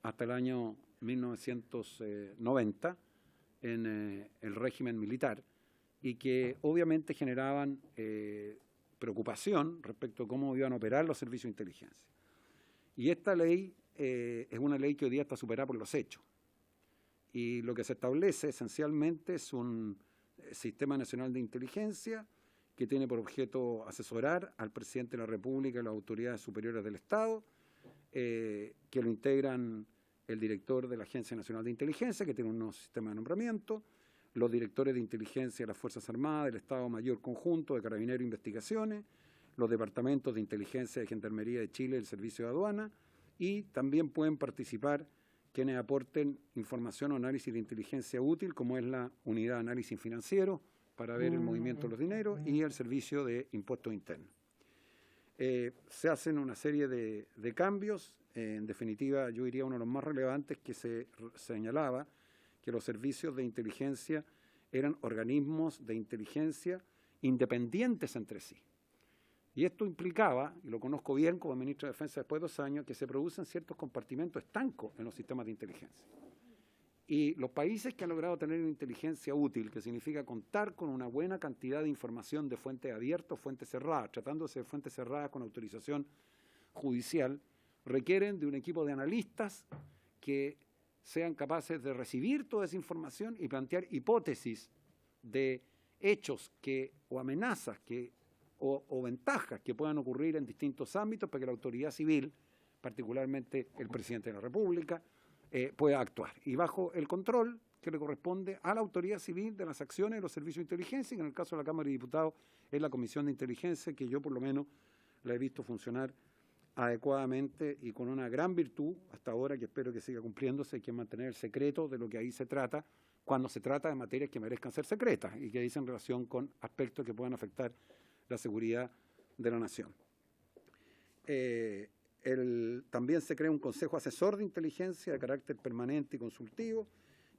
hasta el año 1990 en el régimen militar, y que obviamente generaban preocupación respecto a cómo iban a operar los servicios de inteligencia. Y esta ley es una ley que hoy día está superada por los hechos. Y lo que se establece esencialmente es un sistema nacional de inteligencia que tiene por objeto asesorar al presidente de la República y las autoridades superiores del Estado, que lo integran el director de la Agencia Nacional de Inteligencia, que tiene un nuevo sistema de nombramiento, los directores de inteligencia de las Fuerzas Armadas, del Estado Mayor Conjunto, de Carabineros e Investigaciones, los departamentos de inteligencia de Gendarmería de Chile y el Servicio de Aduana, y también pueden participar quienes aporten información o análisis de inteligencia útil, como es la Unidad de Análisis Financiero, para ver el movimiento de los dineros, y el Servicio de Impuestos Internos. Se hacen una serie de cambios. En definitiva, yo diría uno de los más relevantes, que se señalaba que los servicios de inteligencia eran organismos de inteligencia independientes entre sí. Y esto implicaba, y lo conozco bien como ministro de Defensa después de 2 años, que se producen ciertos compartimentos estancos en los sistemas de inteligencia. Y los países que han logrado tener una inteligencia útil, que significa contar con una buena cantidad de información de fuente abierta o fuente cerrada, tratándose de fuentes cerradas con autorización judicial, requieren de un equipo de analistas que sean capaces de recibir toda esa información y plantear hipótesis de hechos o amenazas o ventajas que puedan ocurrir en distintos ámbitos para que la autoridad civil, particularmente el presidente de la República, pueda actuar. Y bajo el control que le corresponde a la autoridad civil de las acciones de los servicios de inteligencia, y en el caso de la Cámara de Diputados es la Comisión de Inteligencia, que yo por lo menos la he visto funcionar adecuadamente y con una gran virtud hasta ahora, que espero que siga cumpliéndose, que es mantener el secreto de lo que ahí se trata, cuando se trata de materias que merezcan ser secretas y que dicen relación con aspectos que puedan afectar la seguridad de la nación. También se crea un Consejo Asesor de Inteligencia de carácter permanente y consultivo,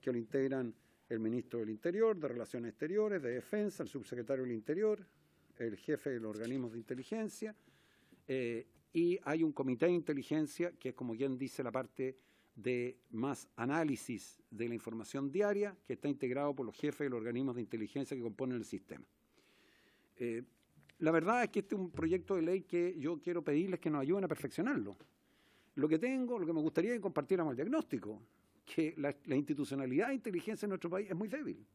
que lo integran el Ministro del Interior, de Relaciones Exteriores, de Defensa, el Subsecretario del Interior, el jefe de los organismos de inteligencia, y hay un Comité de Inteligencia, que es, como quien dice, la parte de más análisis de la información diaria, que está integrado por los jefes de los organismos de inteligencia que componen el sistema. La verdad es que este es un proyecto de ley que yo quiero pedirles que nos ayuden a perfeccionarlo. Lo que me gustaría que compartiéramos el diagnóstico, que la institucionalidad de inteligencia en nuestro país es muy débil.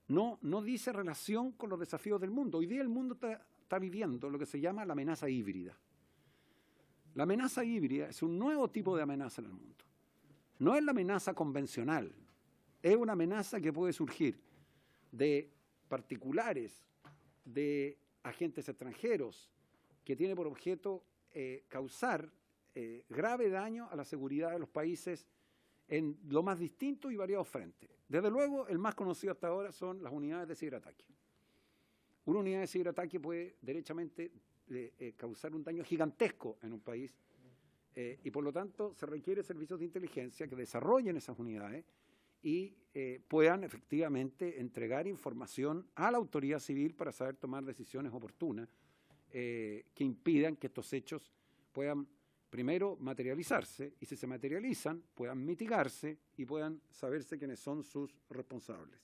No dice relación con los desafíos del mundo. Hoy día el mundo está viviendo lo que se llama la amenaza híbrida. La amenaza híbrida es un nuevo tipo de amenaza en el mundo. No es la amenaza convencional, es una amenaza que puede surgir de particulares, de agentes extranjeros, que tiene por objeto causar grave daño a la seguridad de los países en lo más distintos y variados frentes. Desde luego, el más conocido hasta ahora son las unidades de ciberataque. Una unidad de ciberataque puede derechamente causar un daño gigantesco en un país y por lo tanto se requiere servicios de inteligencia que desarrollen esas unidades y puedan efectivamente entregar información a la autoridad civil para saber tomar decisiones oportunas que impidan que estos hechos puedan primero materializarse y si se materializan puedan mitigarse y puedan saberse quiénes son sus responsables.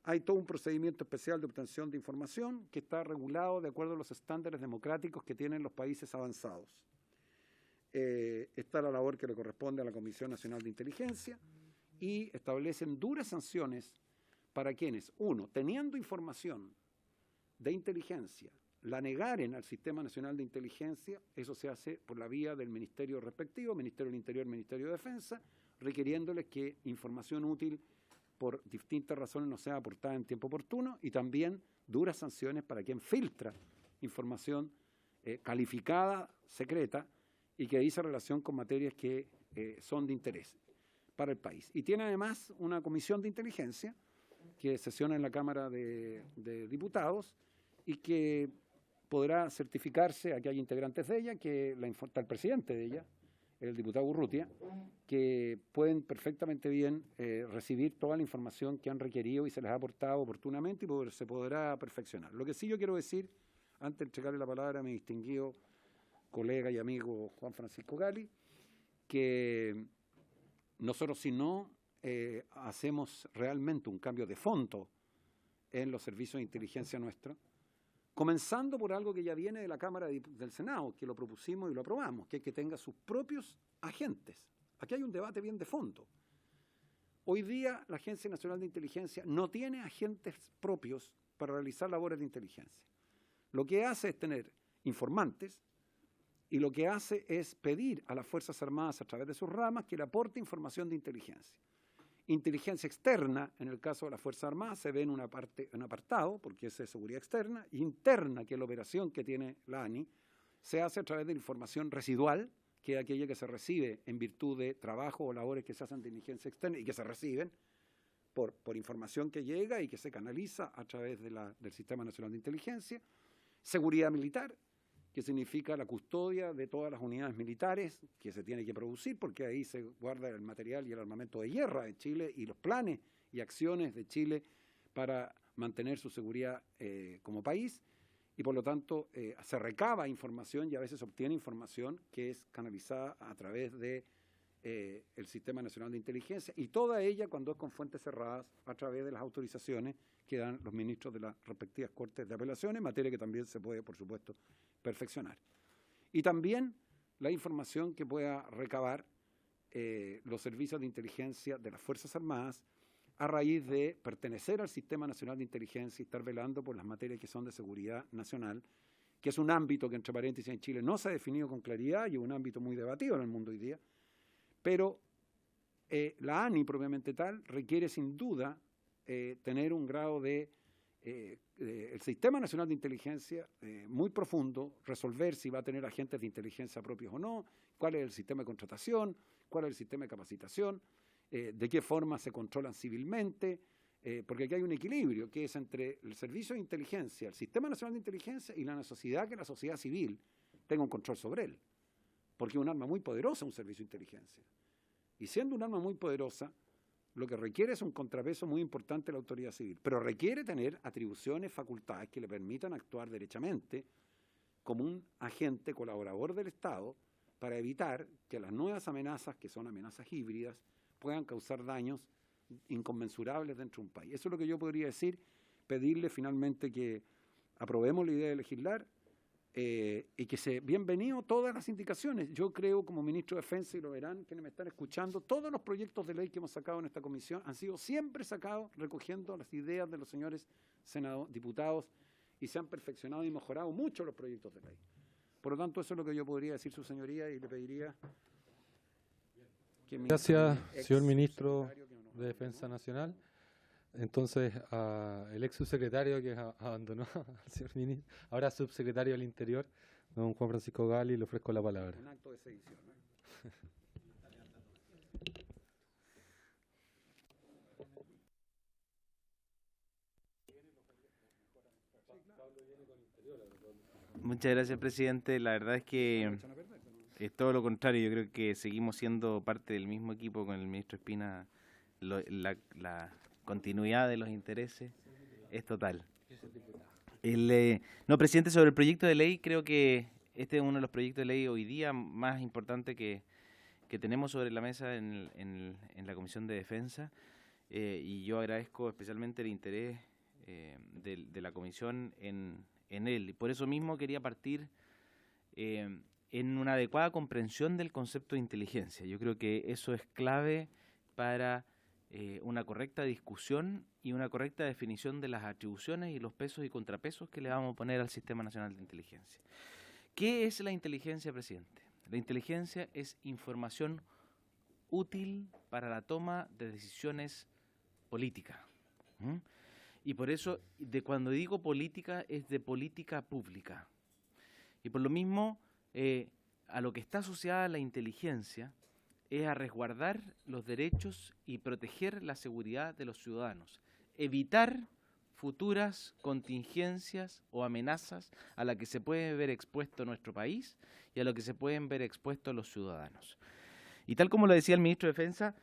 Hay todo un procedimiento especial de obtención de información que está regulado de acuerdo a los estándares democráticos que tienen los países avanzados. Está la labor que le corresponde a la Comisión Nacional de Inteligencia y establecen duras sanciones para quienes, uno, teniendo información de inteligencia, la negaren al Sistema Nacional de Inteligencia. Eso se hace por la vía del ministerio respectivo, Ministerio del Interior, Ministerio de Defensa, requiriéndoles que información útil por distintas razones no sea aportada en tiempo oportuno, y también duras sanciones para quien filtra información calificada, secreta, y que dice relación con materias que son de interés para el país. Y tiene además una comisión de inteligencia que sesiona en la Cámara de Diputados y que podrá certificarse, aquí hay integrantes de ella, que está el presidente de ella, el diputado Urrutia, que pueden perfectamente bien recibir toda la información que han requerido y se les ha aportado oportunamente y se podrá perfeccionar. Lo que sí yo quiero decir, antes de entregarle la palabra a mi distinguido colega y amigo Juan Francisco Gali, que nosotros si no hacemos realmente un cambio de fondo en los servicios de inteligencia nuestros, comenzando por algo que ya viene de la Cámara del Senado, que lo propusimos y lo aprobamos, que es que tenga sus propios agentes. Aquí hay un debate bien de fondo. Hoy día la Agencia Nacional de Inteligencia no tiene agentes propios para realizar labores de inteligencia. Lo que hace es tener informantes y lo que hace es pedir a las Fuerzas Armadas a través de sus ramas que le aporte información de inteligencia. Inteligencia externa, en el caso de las Fuerzas Armadas, se ve en un apartado, porque es de seguridad externa, y interna, que es la operación que tiene la ANI, se hace a través de información residual, que es aquella que se recibe en virtud de trabajo o labores que se hacen de inteligencia externa y que se reciben por información que llega y que se canaliza a través del Sistema Nacional de Inteligencia. Seguridad militar, que significa la custodia de todas las unidades militares que se tiene que producir, porque ahí se guarda el material y el armamento de guerra de Chile y los planes y acciones de Chile para mantener su seguridad como país, y por lo tanto se recaba información y a veces obtiene información que es canalizada a través de el Sistema Nacional de Inteligencia, y toda ella cuando es con fuentes cerradas a través de las autorizaciones que dan los ministros de las respectivas Cortes de Apelaciones, materia que también se puede, por supuesto, perfeccionar. Y también la información que pueda recabar los servicios de inteligencia de las Fuerzas Armadas a raíz de pertenecer al Sistema Nacional de Inteligencia y estar velando por las materias que son de seguridad nacional, que es un ámbito que, entre paréntesis, en Chile no se ha definido con claridad y es un ámbito muy debatido en el mundo hoy día, pero la ANI propiamente tal requiere sin duda tener un grado de el Sistema Nacional de Inteligencia muy profundo, resolver si va a tener agentes de inteligencia propios o no, cuál es el sistema de contratación, cuál es el sistema de capacitación, de qué forma se controlan civilmente, porque aquí hay un equilibrio que es entre el servicio de inteligencia, el Sistema Nacional de Inteligencia y la necesidad que la sociedad civil tenga un control sobre él, porque es un arma muy poderosa un servicio de inteligencia. Y siendo un arma muy poderosa, lo que requiere es un contrapeso muy importante de la autoridad civil, pero requiere tener atribuciones, facultades que le permitan actuar derechamente como un agente colaborador del Estado para evitar que las nuevas amenazas, que son amenazas híbridas, puedan causar daños inconmensurables dentro de un país. Eso es lo que yo podría decir, pedirle finalmente que aprobemos la idea de legislar y que bienvenido todas las indicaciones. Yo creo, como ministro de Defensa, y lo verán quienes me están escuchando, todos los proyectos de ley que hemos sacado en esta comisión han sido siempre sacados recogiendo las ideas de los señores diputados y se han perfeccionado y mejorado mucho los proyectos de ley. Por lo tanto, eso es lo que yo podría decir, su señoría, y le pediría que... Gracias, señor ministro de Defensa Nacional. Entonces, el ex subsecretario que abandonó al señor ministro, ahora subsecretario del Interior, don Juan Francisco Gali, le ofrezco la palabra. Un acto de sedición, ¿no? Muchas gracias, presidente. La verdad es que es todo lo contrario. Yo creo que seguimos siendo parte del mismo equipo con el ministro Espina. La continuidad de los intereses es total. No, presidente, sobre el proyecto de ley, creo que este es uno de los proyectos de ley hoy día más importantes que tenemos sobre la mesa en la Comisión de Defensa, y yo agradezco especialmente el interés de la Comisión en él. Y por eso mismo quería partir en una adecuada comprensión del concepto de inteligencia. Yo creo que eso es clave para una correcta discusión y una correcta definición de las atribuciones y los pesos y contrapesos que le vamos a poner al Sistema Nacional de Inteligencia. ¿Qué es la inteligencia, presidente? La inteligencia es información útil para la toma de decisiones políticas. Y por eso, cuando digo política, es de política pública. Y por lo mismo, a lo que está asociada la inteligencia es a resguardar los derechos y proteger la seguridad de los ciudadanos, evitar futuras contingencias o amenazas a las que se puede ver expuesto nuestro país y a lo que se pueden ver expuestos los ciudadanos. Y tal como lo decía el ministro de Defensa,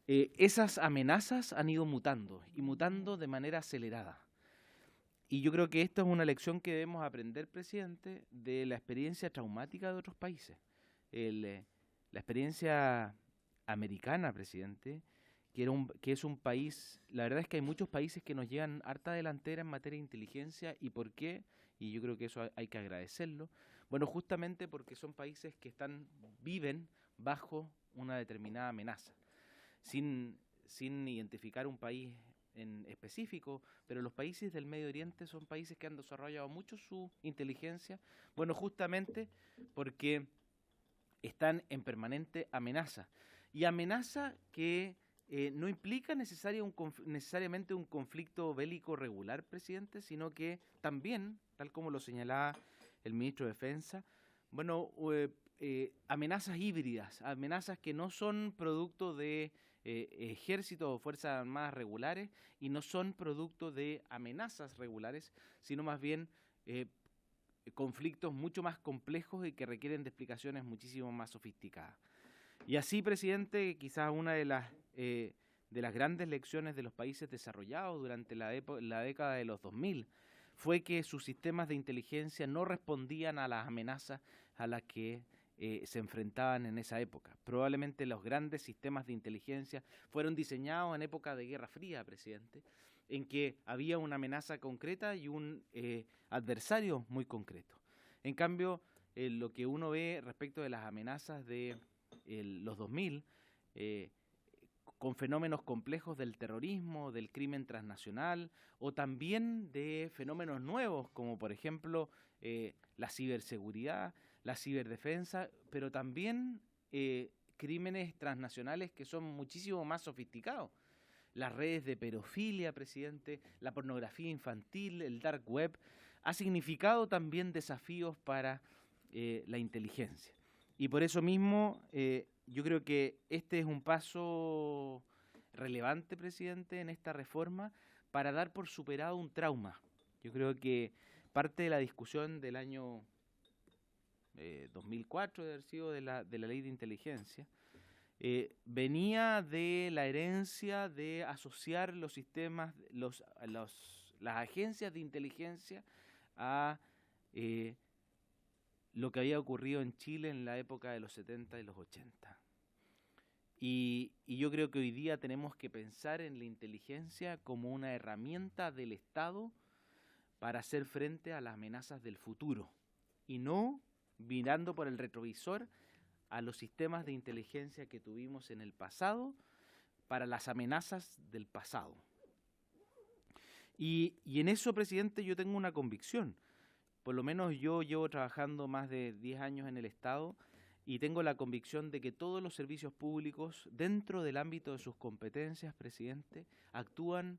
esas amenazas han ido mutando y mutando de manera acelerada. Y yo creo que esto es una lección que debemos aprender, presidente, de la experiencia traumática de otros países. La experiencia americana, presidente, que es un país, la verdad es que hay muchos países que nos llevan harta delantera en materia de inteligencia. ¿Y por qué? Y yo creo que eso hay que agradecerlo. Bueno, justamente porque son países que viven bajo una determinada amenaza, sin identificar un país en específico, pero los países del Medio Oriente son países que han desarrollado mucho su inteligencia, bueno, justamente porque están en permanente amenaza. Y amenaza que no implica necesariamente un conflicto bélico regular, presidente, sino que también, tal como lo señalaba el ministro de Defensa, bueno, amenazas híbridas, amenazas que no son producto de ejércitos o fuerzas armadas regulares y no son producto de amenazas regulares, sino más bien conflictos mucho más complejos y que requieren de explicaciones muchísimo más sofisticadas. Y así, presidente, quizás una de las grandes lecciones de los países desarrollados durante la década de los 2000 fue que sus sistemas de inteligencia no respondían a las amenazas a las que se enfrentaban en esa época. Probablemente los grandes sistemas de inteligencia fueron diseñados en época de Guerra Fría, presidente, en que había una amenaza concreta y un adversario muy concreto. En cambio, lo que uno ve respecto de las amenazas de los 2000, con fenómenos complejos del terrorismo, del crimen transnacional, o también de fenómenos nuevos, como por ejemplo la ciberseguridad, la ciberdefensa, pero también crímenes transnacionales que son muchísimo más sofisticados. Las redes de pedofilia, presidente, la pornografía infantil, el dark web, ha significado también desafíos para la inteligencia. Y por eso mismo yo creo que este es un paso relevante, presidente, en esta reforma para dar por superado un trauma. Yo creo que parte de la discusión del año 2004, de haber sido de la ley de inteligencia, venía de la herencia de asociar los sistemas, las agencias de inteligencia a lo que había ocurrido en Chile en la época de los 70 y los 80. Y yo creo que hoy día tenemos que pensar en la inteligencia como una herramienta del Estado para hacer frente a las amenazas del futuro y no mirando por el retrovisor a los sistemas de inteligencia que tuvimos en el pasado para las amenazas del pasado. Y en eso, presidente, yo tengo una convicción. Por lo menos yo llevo trabajando más de 10 años en el Estado y tengo la convicción de que todos los servicios públicos, dentro del ámbito de sus competencias, presidente, actúan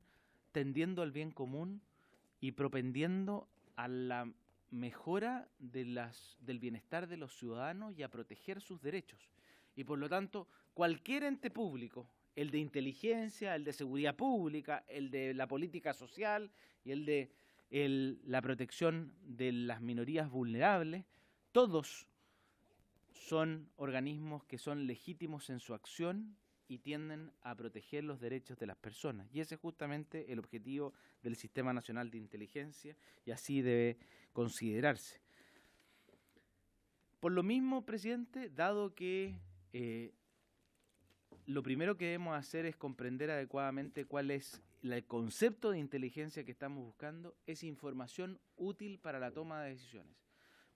tendiendo al bien común y propendiendo a la mejora del bienestar de los ciudadanos y a proteger sus derechos. Y por lo tanto, cualquier ente público, el de inteligencia, el de seguridad pública, el de la política social y el de la protección de las minorías vulnerables, todos son organismos que son legítimos en su acción y tienden a proteger los derechos de las personas. Y ese es justamente el objetivo del Sistema Nacional de Inteligencia y así debe considerarse. Por lo mismo, presidente, dado que lo primero que debemos hacer es comprender adecuadamente cuál es el concepto de inteligencia que estamos buscando, es información útil para la toma de decisiones,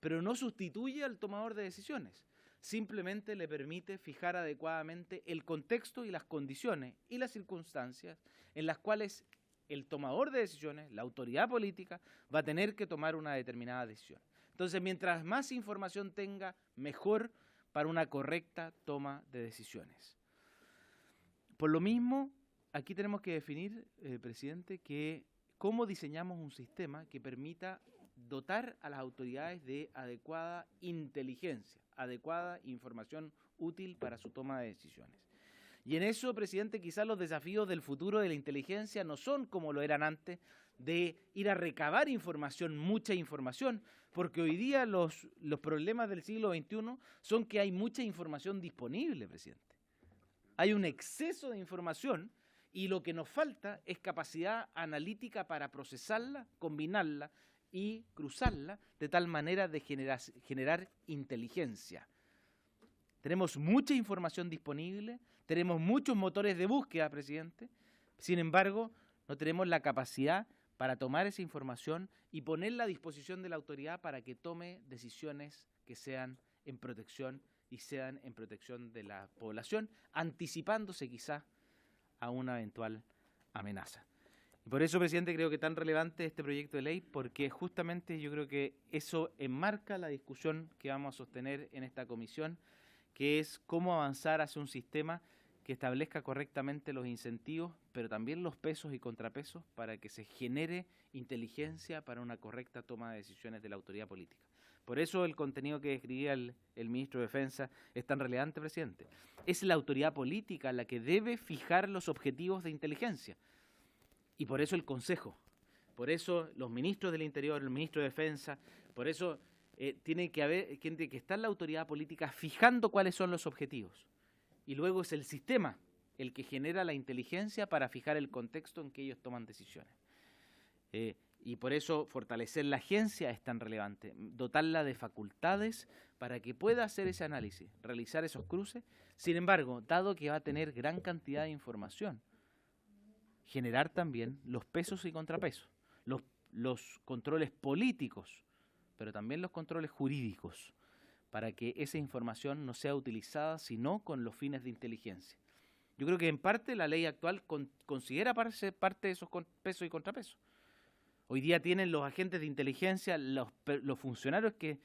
pero no sustituye al tomador de decisiones. Simplemente le permite fijar adecuadamente el contexto y las condiciones y las circunstancias en las cuales el tomador de decisiones, la autoridad política, va a tener que tomar una determinada decisión. Entonces, mientras más información tenga, mejor para una correcta toma de decisiones. Por lo mismo, aquí tenemos que definir, presidente, que cómo diseñamos un sistema que permita dotar a las autoridades de adecuada inteligencia, adecuada información útil para su toma de decisiones. Y en eso, presidente, quizás los desafíos del futuro de la inteligencia no son como lo eran antes, de ir a recabar información, mucha información, porque hoy día los problemas del siglo XXI son que hay mucha información disponible, presidente. Hay un exceso de información y lo que nos falta es capacidad analítica para procesarla, combinarla y cruzarla de tal manera de generar inteligencia. Tenemos mucha información disponible, tenemos muchos motores de búsqueda, presidente, sin embargo, no tenemos la capacidad para tomar esa información y ponerla a disposición de la autoridad para que tome decisiones que sean en protección y sean en protección de la población, anticipándose quizá a una eventual amenaza. Y por eso, presidente, creo que tan relevante este proyecto de ley, porque justamente yo creo que eso enmarca la discusión que vamos a sostener en esta comisión, que es cómo avanzar hacia un sistema que establezca correctamente los incentivos, pero también los pesos y contrapesos para que se genere inteligencia para una correcta toma de decisiones de la autoridad política. Por eso el contenido que describía el ministro de Defensa es tan relevante, presidente. Es la autoridad política la que debe fijar los objetivos de inteligencia. Y por eso el Consejo, por eso los ministros del Interior, el ministro de Defensa, por eso tiene que estar la autoridad política fijando cuáles son los objetivos. Y luego es el sistema el que genera la inteligencia para fijar el contexto en que ellos toman decisiones. Y por eso fortalecer la agencia es tan relevante, dotarla de facultades para que pueda hacer ese análisis, realizar esos cruces. Sin embargo, dado que va a tener gran cantidad de información, generar también los pesos y contrapesos, los controles políticos, pero también los controles jurídicos, para que esa información no sea utilizada sino con los fines de inteligencia. Yo creo que en parte la ley actual considera parte de esos pesos y contrapesos. Hoy día tienen los agentes de inteligencia, los funcionarios que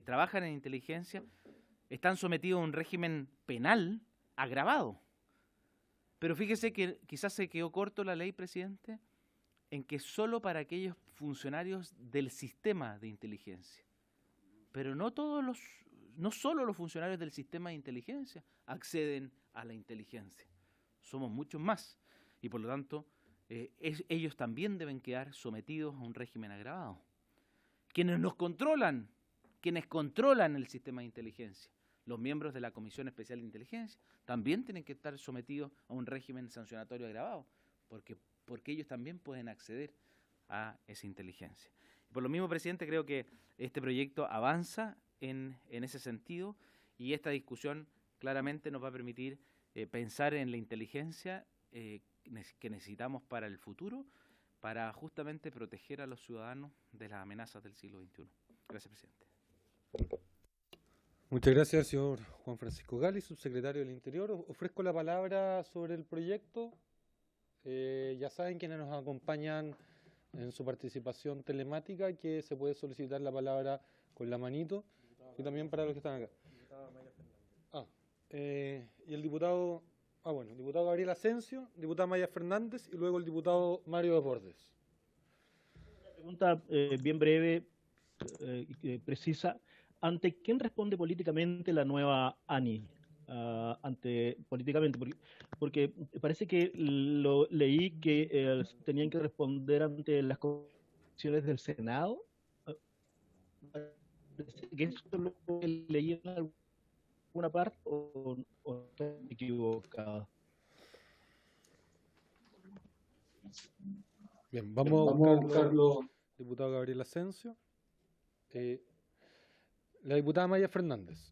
trabajan en inteligencia, están sometidos a un régimen penal agravado. Pero fíjese que quizás se quedó corto la ley, presidente, en que solo para aquellos funcionarios del sistema de inteligencia. Pero no solo los funcionarios del sistema de inteligencia acceden a la inteligencia. Somos muchos más. Y por lo tanto, ellos también deben quedar sometidos a un régimen agravado. Quienes controlan el sistema de inteligencia, los miembros de la Comisión Especial de Inteligencia, también tienen que estar sometidos a un régimen sancionatorio agravado, porque ellos también pueden acceder a esa inteligencia. Por lo mismo, presidente, creo que este proyecto avanza en ese sentido, y esta discusión claramente nos va a permitir pensar en la inteligencia que necesitamos para el futuro, para justamente proteger a los ciudadanos de las amenazas del siglo XXI. Gracias, presidente. Muchas gracias, señor Juan Francisco Gali, subsecretario del Interior. Ofrezco la palabra sobre el proyecto. Ya saben quienes nos acompañan en su participación telemática que se puede solicitar la palabra con la manito, y también para los que están acá. Y el diputado, el diputado Gabriel Asensio, diputada Maya Fernández y luego el diputado Mario Desbordes. Una pregunta bien breve, precisa. ¿Ante quién responde políticamente la nueva ANI? Políticamente, porque parece que lo leí que tenían que responder ante las comisiones del Senado. ¿Que eso lo leí en alguna parte o estoy equivocado? Bien, vamos a buscarlo. Diputado Gabriel Asensio. La diputada Maya Fernández.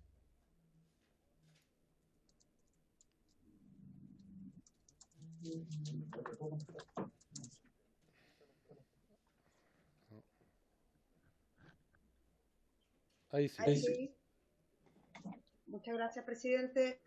Ahí sí. Muchas gracias, presidente.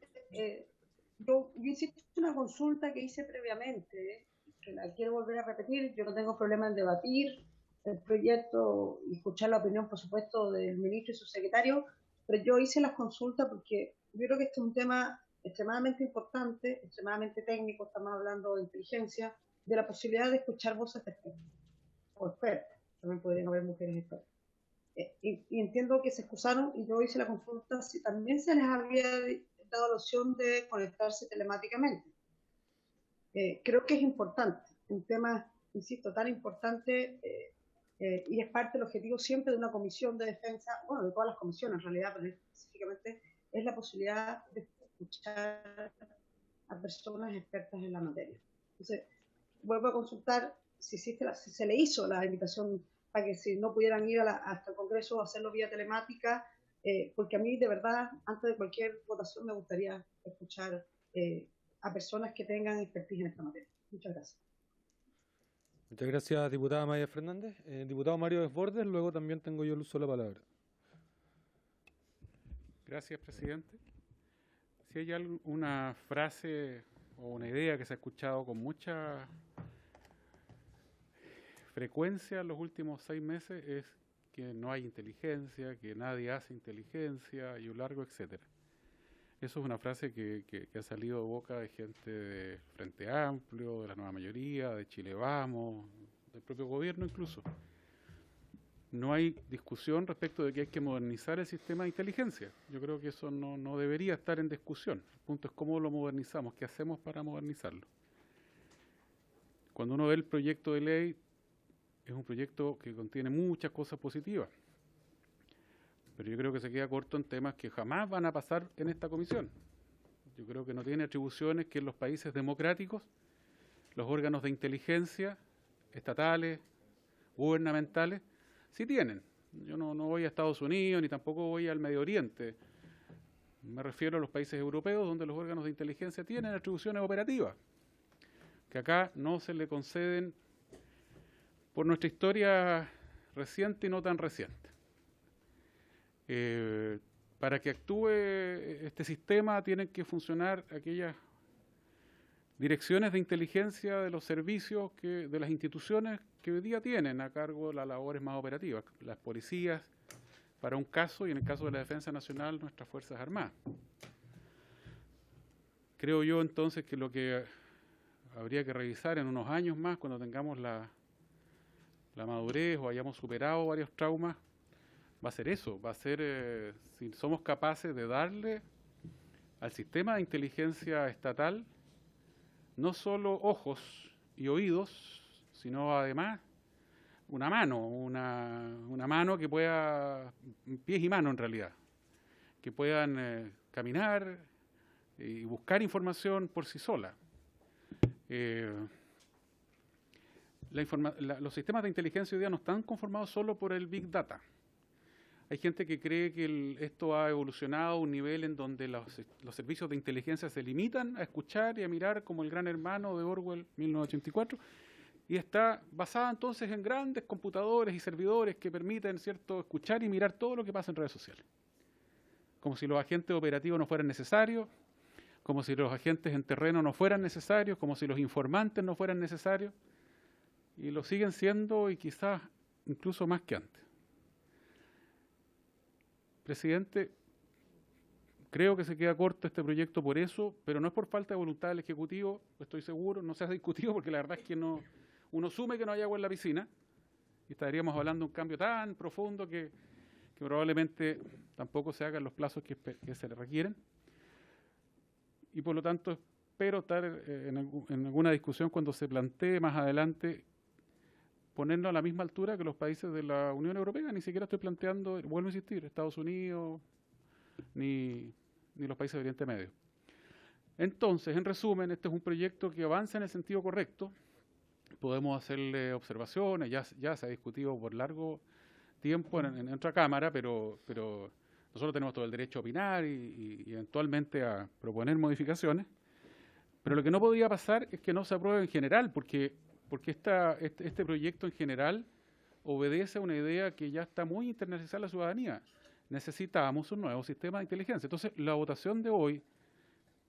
Yo insisto en una consulta que hice previamente, que la quiero volver a repetir. Yo no tengo problema en debatir el proyecto y escuchar la opinión, por supuesto, del ministro y su secretario, pero yo hice las consultas porque yo creo que este es un tema extremadamente importante, extremadamente técnico. Estamos hablando de inteligencia, de la posibilidad de escuchar voces de expertos o expertas. También podrían haber mujeres expertas. Y entiendo que se excusaron, y yo hice la consulta si también se les había dado la opción de conectarse telemáticamente. Creo que es importante, un tema, insisto, tan importante, y es parte del objetivo siempre de una comisión de defensa, bueno, de todas las comisiones en realidad, pero específicamente es la posibilidad de escuchar a personas expertas en la materia. Entonces, vuelvo a consultar si se le hizo la invitación para que si no pudieran ir hasta el Congreso o hacerlo vía telemática, porque a mí, de verdad, antes de cualquier votación me gustaría escuchar a personas que tengan expertise en esta materia. Muchas gracias. Muchas gracias, diputada Maya Fernández. Diputado Mario Desbordes, luego también tengo yo el uso de la palabra. Gracias, presidente. Si hay alguna frase o una idea que se ha escuchado con mucha frecuencia en los últimos 6 meses, es que no hay inteligencia, que nadie hace inteligencia y un largo etcétera. Eso es una frase que ha salido de boca de gente de Frente Amplio, de la Nueva Mayoría, de Chile Vamos, del propio gobierno incluso. No hay discusión respecto de que hay que modernizar el sistema de inteligencia. Yo creo que eso no debería estar en discusión. El punto es cómo lo modernizamos, qué hacemos para modernizarlo. Cuando uno ve el proyecto de ley, es un proyecto que contiene muchas cosas positivas. Pero yo creo que se queda corto en temas que jamás van a pasar en esta comisión. Yo creo que no tiene atribuciones que en los países democráticos los órganos de inteligencia estatales gubernamentales, sí tienen. Yo no voy a Estados Unidos ni tampoco voy al Medio Oriente. Me refiero a los países europeos donde los órganos de inteligencia tienen atribuciones operativas, que acá no se le conceden por nuestra historia reciente y no tan reciente. Para que actúe este sistema tienen que funcionar aquellas direcciones de inteligencia de los servicios de las instituciones que hoy día tienen a cargo las labores más operativas, las policías para un caso y en el caso de la Defensa Nacional nuestras Fuerzas Armadas. Creo yo entonces que lo que habría que revisar en unos años más, cuando tengamos la madurez o hayamos superado varios traumas, va a ser eso, va a ser si somos capaces de darle al sistema de inteligencia estatal no solo ojos y oídos, sino además una mano que pueda, pies y manos en realidad, que puedan caminar y buscar información por sí sola. Los sistemas de inteligencia hoy día no están conformados solo por el Big Data. Hay gente que cree que esto ha evolucionado a un nivel en donde los servicios de inteligencia se limitan a escuchar y a mirar como el Gran Hermano de Orwell, 1984, y está basada entonces en grandes computadores y servidores que permiten, ¿cierto?, escuchar y mirar todo lo que pasa en redes sociales. Como si los agentes operativos no fueran necesarios, como si los agentes en terreno no fueran necesarios, como si los informantes no fueran necesarios, y lo siguen siendo y quizás incluso más que antes. Presidente, creo que se queda corto este proyecto por eso, pero no es por falta de voluntad del Ejecutivo, estoy seguro, no se ha discutido porque la verdad es que uno asume que no hay agua en la piscina y estaríamos hablando de un cambio tan profundo que probablemente tampoco se hagan los plazos que se le requieren. Y por lo tanto espero estar en alguna discusión cuando se plantee más adelante ponernos a la misma altura que los países de la Unión Europea. Ni siquiera estoy planteando, vuelvo a insistir, Estados Unidos ni los países de Oriente Medio. Entonces, en resumen, este es un proyecto que avanza en el sentido correcto. Podemos hacerle observaciones, ya se ha discutido por largo tiempo en otra Cámara, pero nosotros tenemos todo el derecho a opinar y eventualmente a proponer modificaciones. Pero lo que no podría pasar es que no se apruebe en general, porque este proyecto en general obedece a una idea que ya está muy internalizada en la ciudadanía. Necesitamos un nuevo sistema de inteligencia. Entonces, la votación de hoy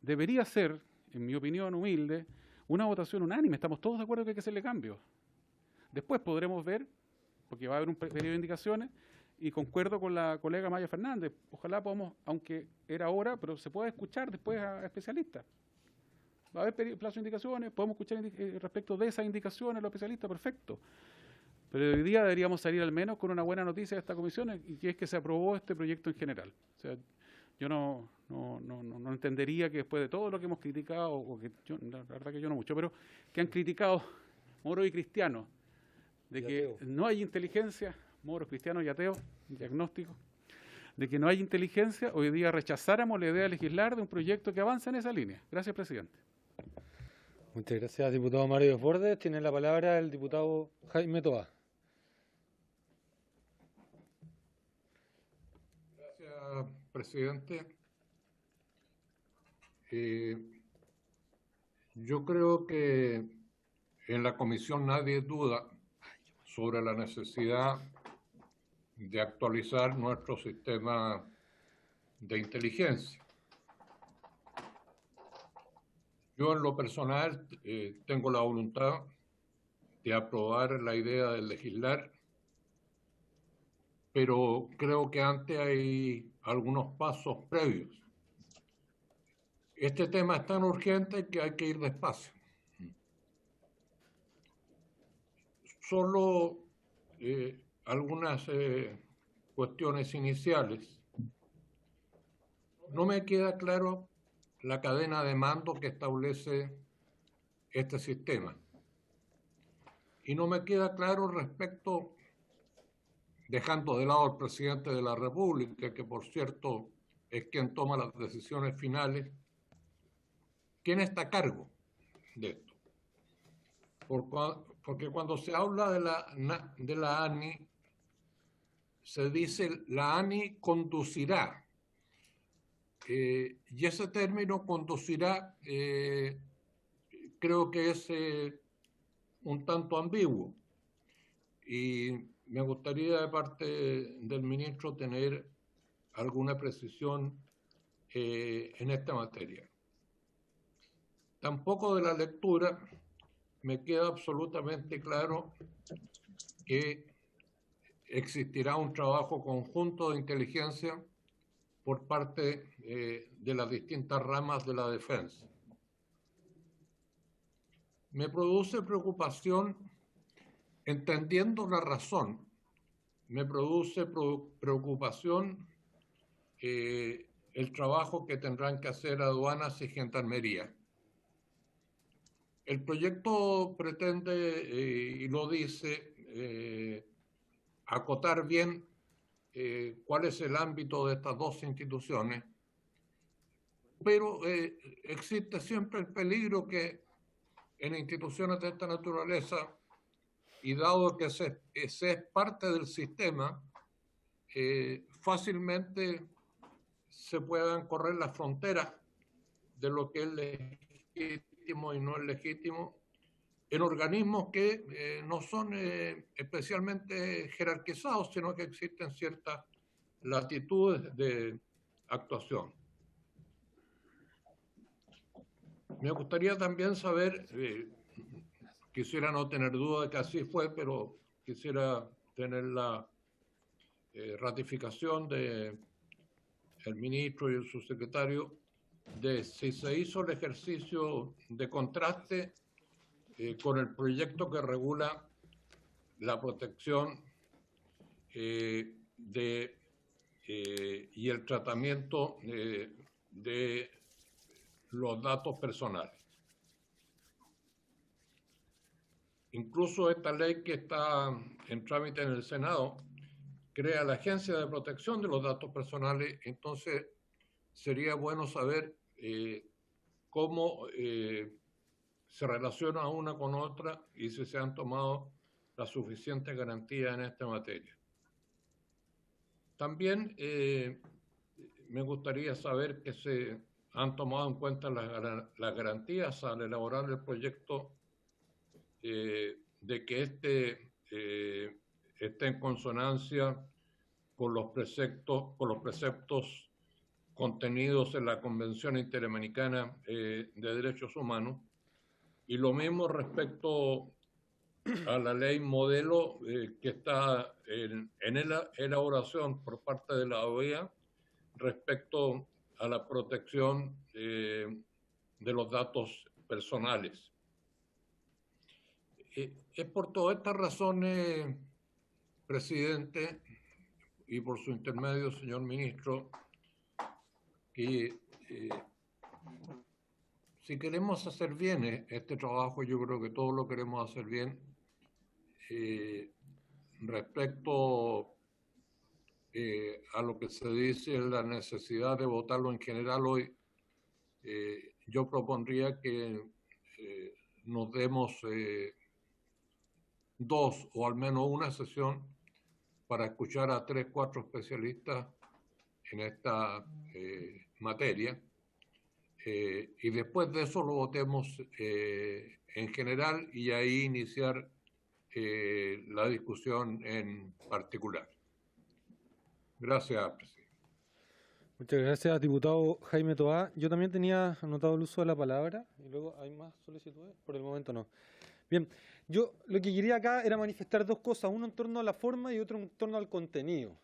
debería ser, en mi opinión humilde, una votación unánime. Estamos todos de acuerdo que hay que hacerle cambios. Después podremos ver, porque va a haber un periodo de indicaciones, y concuerdo con la colega Maya Fernández. Ojalá podamos, aunque era hora, pero se pueda escuchar después a especialistas. Va a haber plazo de indicaciones, podemos escuchar respecto de esas indicaciones a los especialistas, perfecto. Pero hoy día deberíamos salir al menos con una buena noticia de esta comisión, y que es que se aprobó este proyecto en general. O sea, yo no entendería que después de todo lo que hemos criticado, o que la verdad que yo no mucho, pero que han criticado moros y cristianos, de que no hay inteligencia, moros, cristianos y ateos, diagnóstico, de que no hay inteligencia, hoy día rechazáramos la idea de legislar de un proyecto que avanza en esa línea. Gracias, presidente. Muchas gracias, diputado Mario Desbordes. Tiene la palabra el diputado Jaime Toa. Gracias, presidente. Yo creo que en la comisión nadie duda sobre la necesidad de actualizar nuestro sistema de inteligencia. Yo en lo personal tengo la voluntad de aprobar la idea de legislar, pero creo que antes hay algunos pasos previos. Este tema es tan urgente que hay que ir despacio. Solo algunas cuestiones iniciales. No me queda claro la cadena de mando que establece este sistema. Y no me queda claro respecto, dejando de lado al presidente de la República, que por cierto es quien toma las decisiones finales, ¿quién está a cargo de esto? porque cuando se habla de la ANI, se dice la ANI conducirá. Y ese término conducirá creo que es un tanto ambiguo. Y me gustaría de parte del ministro tener alguna precisión en esta materia. Tampoco de la lectura me queda absolutamente claro que existirá un trabajo conjunto de inteligencia por parte de las distintas ramas de la defensa. Me produce preocupación, entendiendo la razón, me produce preocupación el trabajo que tendrán que hacer aduanas y gendarmería. El proyecto pretende, y lo dice, acotar bien cuál es el ámbito de estas dos instituciones, pero existe siempre el peligro que en instituciones de esta naturaleza, y dado que se es parte del sistema, fácilmente se puedan correr las fronteras de lo que es legítimo y no es legítimo en organismos que no son especialmente jerarquizados, sino que existen ciertas latitudes de actuación. Me gustaría también saber, quisiera no tener duda de que así fue, pero quisiera tener la ratificación del ministro y el subsecretario de si se hizo el ejercicio de contraste con el proyecto que regula la protección y el tratamiento de los datos personales. Incluso esta ley que está en trámite en el Senado crea la Agencia de Protección de los Datos Personales, entonces sería bueno saber cómo se relaciona una con otra y si se han tomado las suficientes garantías en esta materia. También me gustaría saber que se han tomado en cuenta las garantías al elaborar el proyecto de que esté en consonancia con los preceptos contenidos en la Convención Interamericana de Derechos Humanos, y lo mismo respecto a la ley modelo que está en elaboración por parte de la OEA respecto a la protección de los datos personales. Es por todas estas razones, presidente, y por su intermedio, señor ministro, que si queremos hacer bien este trabajo, yo creo que todos lo queremos hacer bien, respecto a lo que se dice la necesidad de votarlo en general hoy, yo propondría que nos demos 2 o al menos una sesión para escuchar a 3, 4 especialistas en esta materia, y después de eso lo votemos en general y ahí iniciar la discusión en particular. Gracias, presidente. Muchas gracias, diputado Jaime Toá. Yo también tenía anotado el uso de la palabra y luego hay más solicitudes. Por el momento no. Bien, yo lo que quería acá era manifestar 2 cosas, uno en torno a la forma y otro en torno al contenido.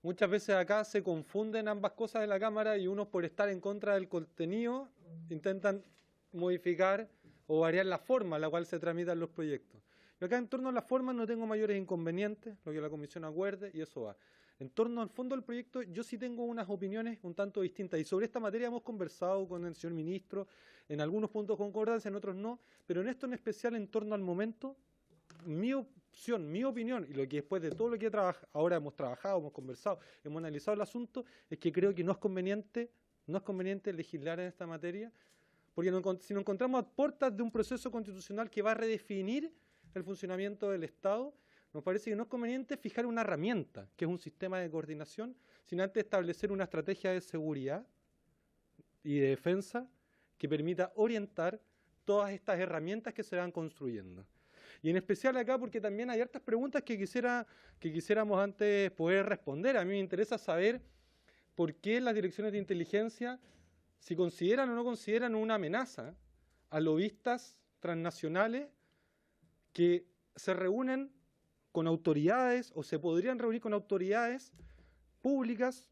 Muchas veces acá se confunden ambas cosas de la Cámara y unos, por estar en contra del contenido, intentan modificar o variar la forma en la cual se tramitan los proyectos. Yo acá en torno a la forma no tengo mayores inconvenientes, lo que la Comisión acuerde, y eso va. En torno al fondo del proyecto, yo sí tengo unas opiniones un tanto distintas, y sobre esta materia hemos conversado con el señor ministro, en algunos puntos concordancia, en otros no, pero en esto en especial, en torno al momento, mi opción, mi opinión, y lo que después de todo lo que ahora hemos trabajado, hemos conversado, hemos analizado el asunto, es que creo que no es conveniente legislar en esta materia, porque si nos encontramos a puertas de un proceso constitucional que va a redefinir el funcionamiento del Estado, nos parece que no es conveniente fijar una herramienta, que es un sistema de coordinación, sin antes establecer una estrategia de seguridad y de defensa que permita orientar todas estas herramientas que se van construyendo. Y en especial acá porque también hay hartas preguntas que quisiéramos antes poder responder. A mí me interesa saber por qué las direcciones de inteligencia, si consideran o no consideran una amenaza a lobistas transnacionales que se reúnen con autoridades o se podrían reunir con autoridades públicas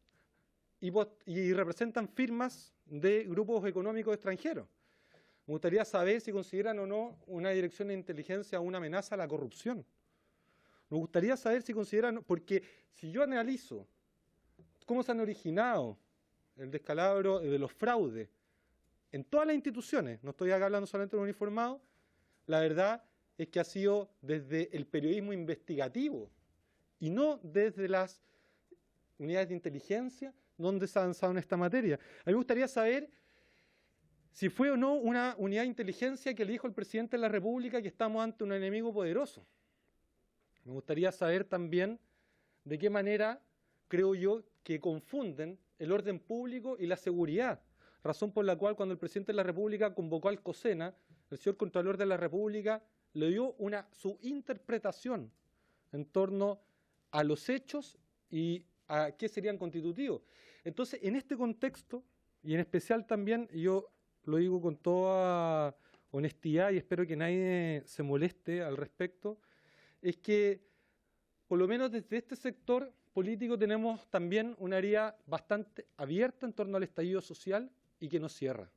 y representan firmas de grupos económicos extranjeros. Me gustaría saber si consideran o no una dirección de inteligencia una amenaza a la corrupción. Me gustaría saber si consideran, porque si yo analizo cómo se han originado el descalabro de los fraudes en todas las instituciones, no estoy acá hablando solamente de los uniformados, la verdad es que ha sido desde el periodismo investigativo y no desde las unidades de inteligencia donde se ha avanzado en esta materia. A mí me gustaría saber si fue o no una unidad de inteligencia que le dijo el presidente de la República que estamos ante un enemigo poderoso. Me gustaría saber también de qué manera creo yo que confunden el orden público y la seguridad, razón por la cual cuando el presidente de la República convocó al COSENA, el señor Contralor de la República le dio su interpretación en torno a los hechos y a qué serían constitutivos. Entonces, en este contexto, y en especial también, yo lo digo con toda honestidad y espero que nadie se moleste al respecto, es que por lo menos desde este sector político tenemos también una área bastante abierta en torno al estallido social y que nos cierra.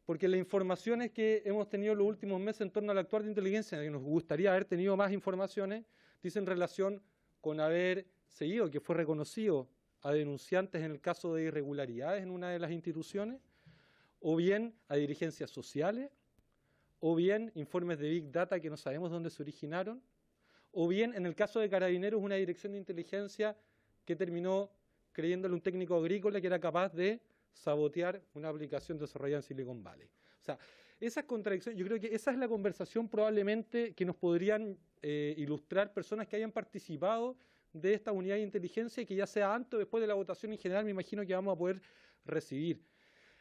Porque las informaciones que hemos tenido en los últimos meses en torno al actuar de inteligencia, que nos gustaría haber tenido más informaciones, dicen relación con haber seguido, que fue reconocido a denunciantes en el caso de irregularidades en una de las instituciones, o bien a dirigencias sociales, o bien informes de Big Data que no sabemos dónde se originaron, o bien en el caso de Carabineros una dirección de inteligencia que terminó creyéndole un técnico agrícola que era capaz de sabotear una aplicación desarrollada en Silicon Valley. O sea, esas contradicciones, yo creo que esa es la conversación probablemente que nos podrían ilustrar personas que hayan participado de esta unidad de inteligencia y que ya sea antes o después de la votación en general me imagino que vamos a poder recibir.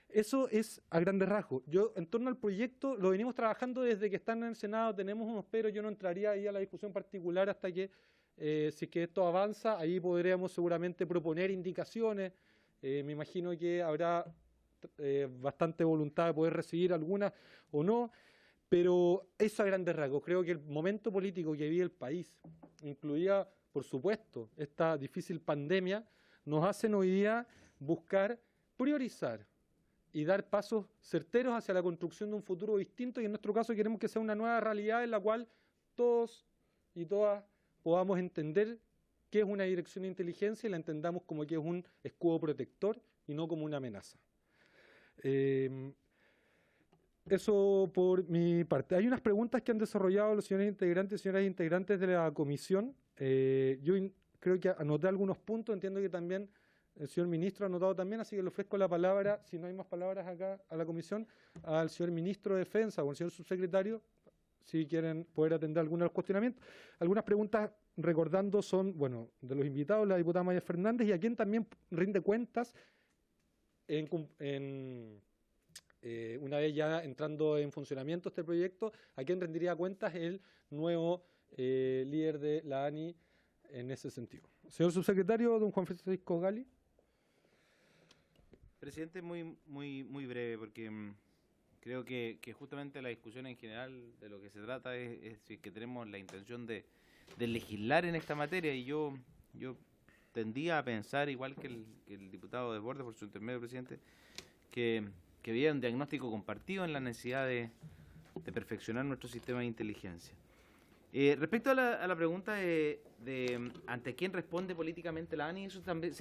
Eso es a grandes rasgos. Yo en torno al proyecto lo venimos trabajando desde que están en el Senado, tenemos unos peros, yo no entraría ahí a la discusión particular hasta que si es que esto avanza, ahí podríamos seguramente proponer indicaciones. Me imagino que habrá bastante voluntad de poder recibir algunas o no, pero eso a grandes rasgos. Creo que el momento político que vive el país, incluida, por supuesto, esta difícil pandemia, nos hacen hoy día buscar priorizar y dar pasos certeros hacia la construcción de un futuro distinto, y en nuestro caso queremos que sea una nueva realidad en la cual todos y todas podamos entender qué es una dirección de inteligencia y la entendamos como que es un escudo protector y no como una amenaza. Eso por mi parte. Hay unas preguntas que han desarrollado los señores integrantes y señoras integrantes de la comisión. Yo creo que anoté algunos puntos, entiendo que también el señor ministro ha anotado también, así que le ofrezco la palabra, si no hay más palabras acá a la comisión, al señor ministro de Defensa o al señor subsecretario, si quieren poder atender algunos de los cuestionamientos. Algunas preguntas, recordando, son, bueno, de los invitados, la diputada Maya Fernández, y a quien también rinde cuentas una vez ya entrando en funcionamiento este proyecto, a quien rendiría cuentas el nuevo líder de la ANI en ese sentido. Señor subsecretario, don Juan Francisco Gali. Presidente, muy breve, porque creo que justamente la discusión en general de lo que se trata es si es que tenemos la intención de legislar en esta materia, y yo tendía a pensar, igual que el diputado Desbordes, por su intermedio, presidente, que había un diagnóstico compartido en la necesidad de perfeccionar nuestro sistema de inteligencia. Respecto a la pregunta de ante quién responde políticamente la ANI, eso también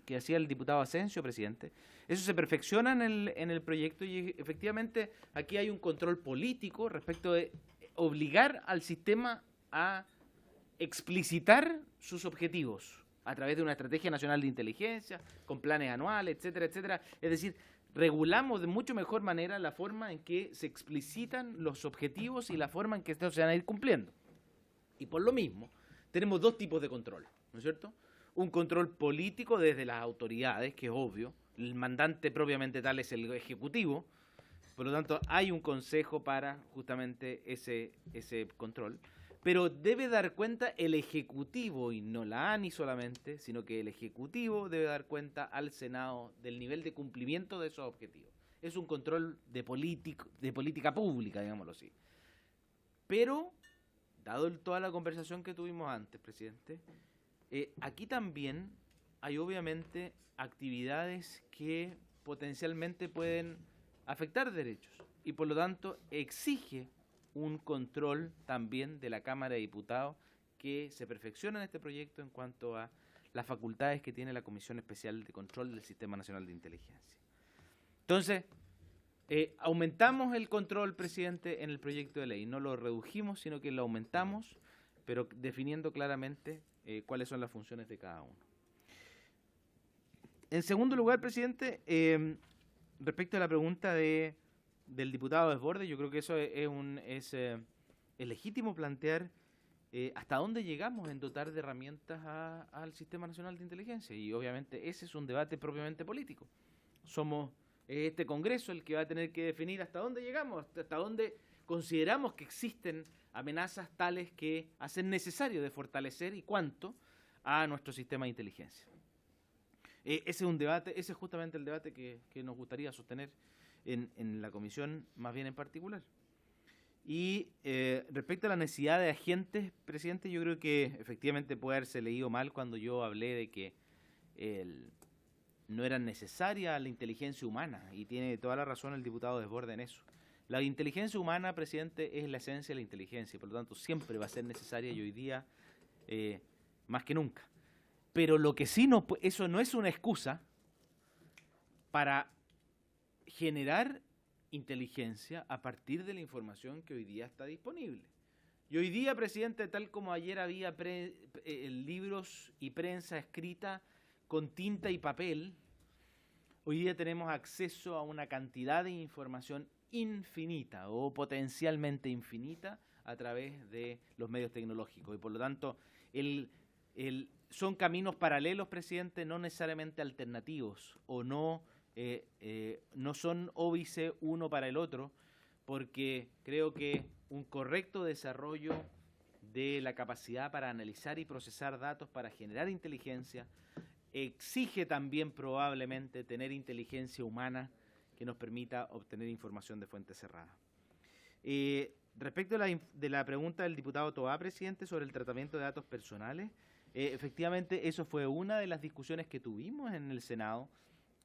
que hacía el diputado Asensio, presidente, eso se perfecciona en el proyecto, y efectivamente aquí hay un control político respecto de obligar al sistema a explicitar sus objetivos a través de una estrategia nacional de inteligencia, con planes anuales, etcétera, etcétera. Es decir, regulamos de mucho mejor manera la forma en que se explicitan los objetivos y la forma en que estos se van a ir cumpliendo. Y por lo mismo, tenemos dos tipos de control, ¿no es cierto? Un control político desde las autoridades, que es obvio, el mandante propiamente tal es el Ejecutivo, por lo tanto hay un consejo para justamente ese control, pero debe dar cuenta el Ejecutivo, y no la ANI solamente, sino que el Ejecutivo debe dar cuenta al Senado del nivel de cumplimiento de esos objetivos. Es un control de política pública, digámoslo así. Pero, dado toda la conversación que tuvimos antes, presidente, aquí también hay obviamente actividades que potencialmente pueden afectar derechos y por lo tanto exige un control también de la Cámara de Diputados que se perfecciona en este proyecto en cuanto a las facultades que tiene la Comisión Especial de Control del Sistema Nacional de Inteligencia. Entonces, aumentamos el control, presidente, en el proyecto de ley. No lo redujimos, sino que lo aumentamos, pero definiendo claramente cuáles son las funciones de cada uno. En segundo lugar, presidente, respecto a la pregunta del diputado Desbordes, yo creo que eso es legítimo plantear hasta dónde llegamos en dotar de herramientas al Sistema Nacional de Inteligencia. Y obviamente ese es un debate propiamente político. Somos este Congreso el que va a tener que definir hasta dónde llegamos, hasta dónde consideramos que existen amenazas tales que hacen necesario de fortalecer y cuánto a nuestro sistema de inteligencia. Ese es un debate, ese es justamente el debate que nos gustaría sostener en la comisión, más bien en particular. Y respecto a la necesidad de agentes, presidente, yo creo que efectivamente puede haberse leído mal cuando yo hablé de que no era necesaria la inteligencia humana, y tiene toda la razón el diputado Desbordes en eso. La inteligencia humana, presidente, es la esencia de la inteligencia, y por lo tanto siempre va a ser necesaria y hoy día más que nunca. Pero lo que sí eso no es una excusa para generar inteligencia a partir de la información que hoy día está disponible. Y hoy día, presidente, tal como ayer había libros y prensa escrita con tinta y papel, hoy día tenemos acceso a una cantidad de información infinita o potencialmente infinita a través de los medios tecnológicos. Y por lo tanto, son caminos paralelos, presidente, no necesariamente alternativos, o no son óbice uno para el otro, porque creo que un correcto desarrollo de la capacidad para analizar y procesar datos para generar inteligencia exige también probablemente tener inteligencia humana que nos permita obtener información de fuente cerrada. Respecto de la pregunta del diputado Toá, presidente, sobre el tratamiento de datos personales, efectivamente eso fue una de las discusiones que tuvimos en el Senado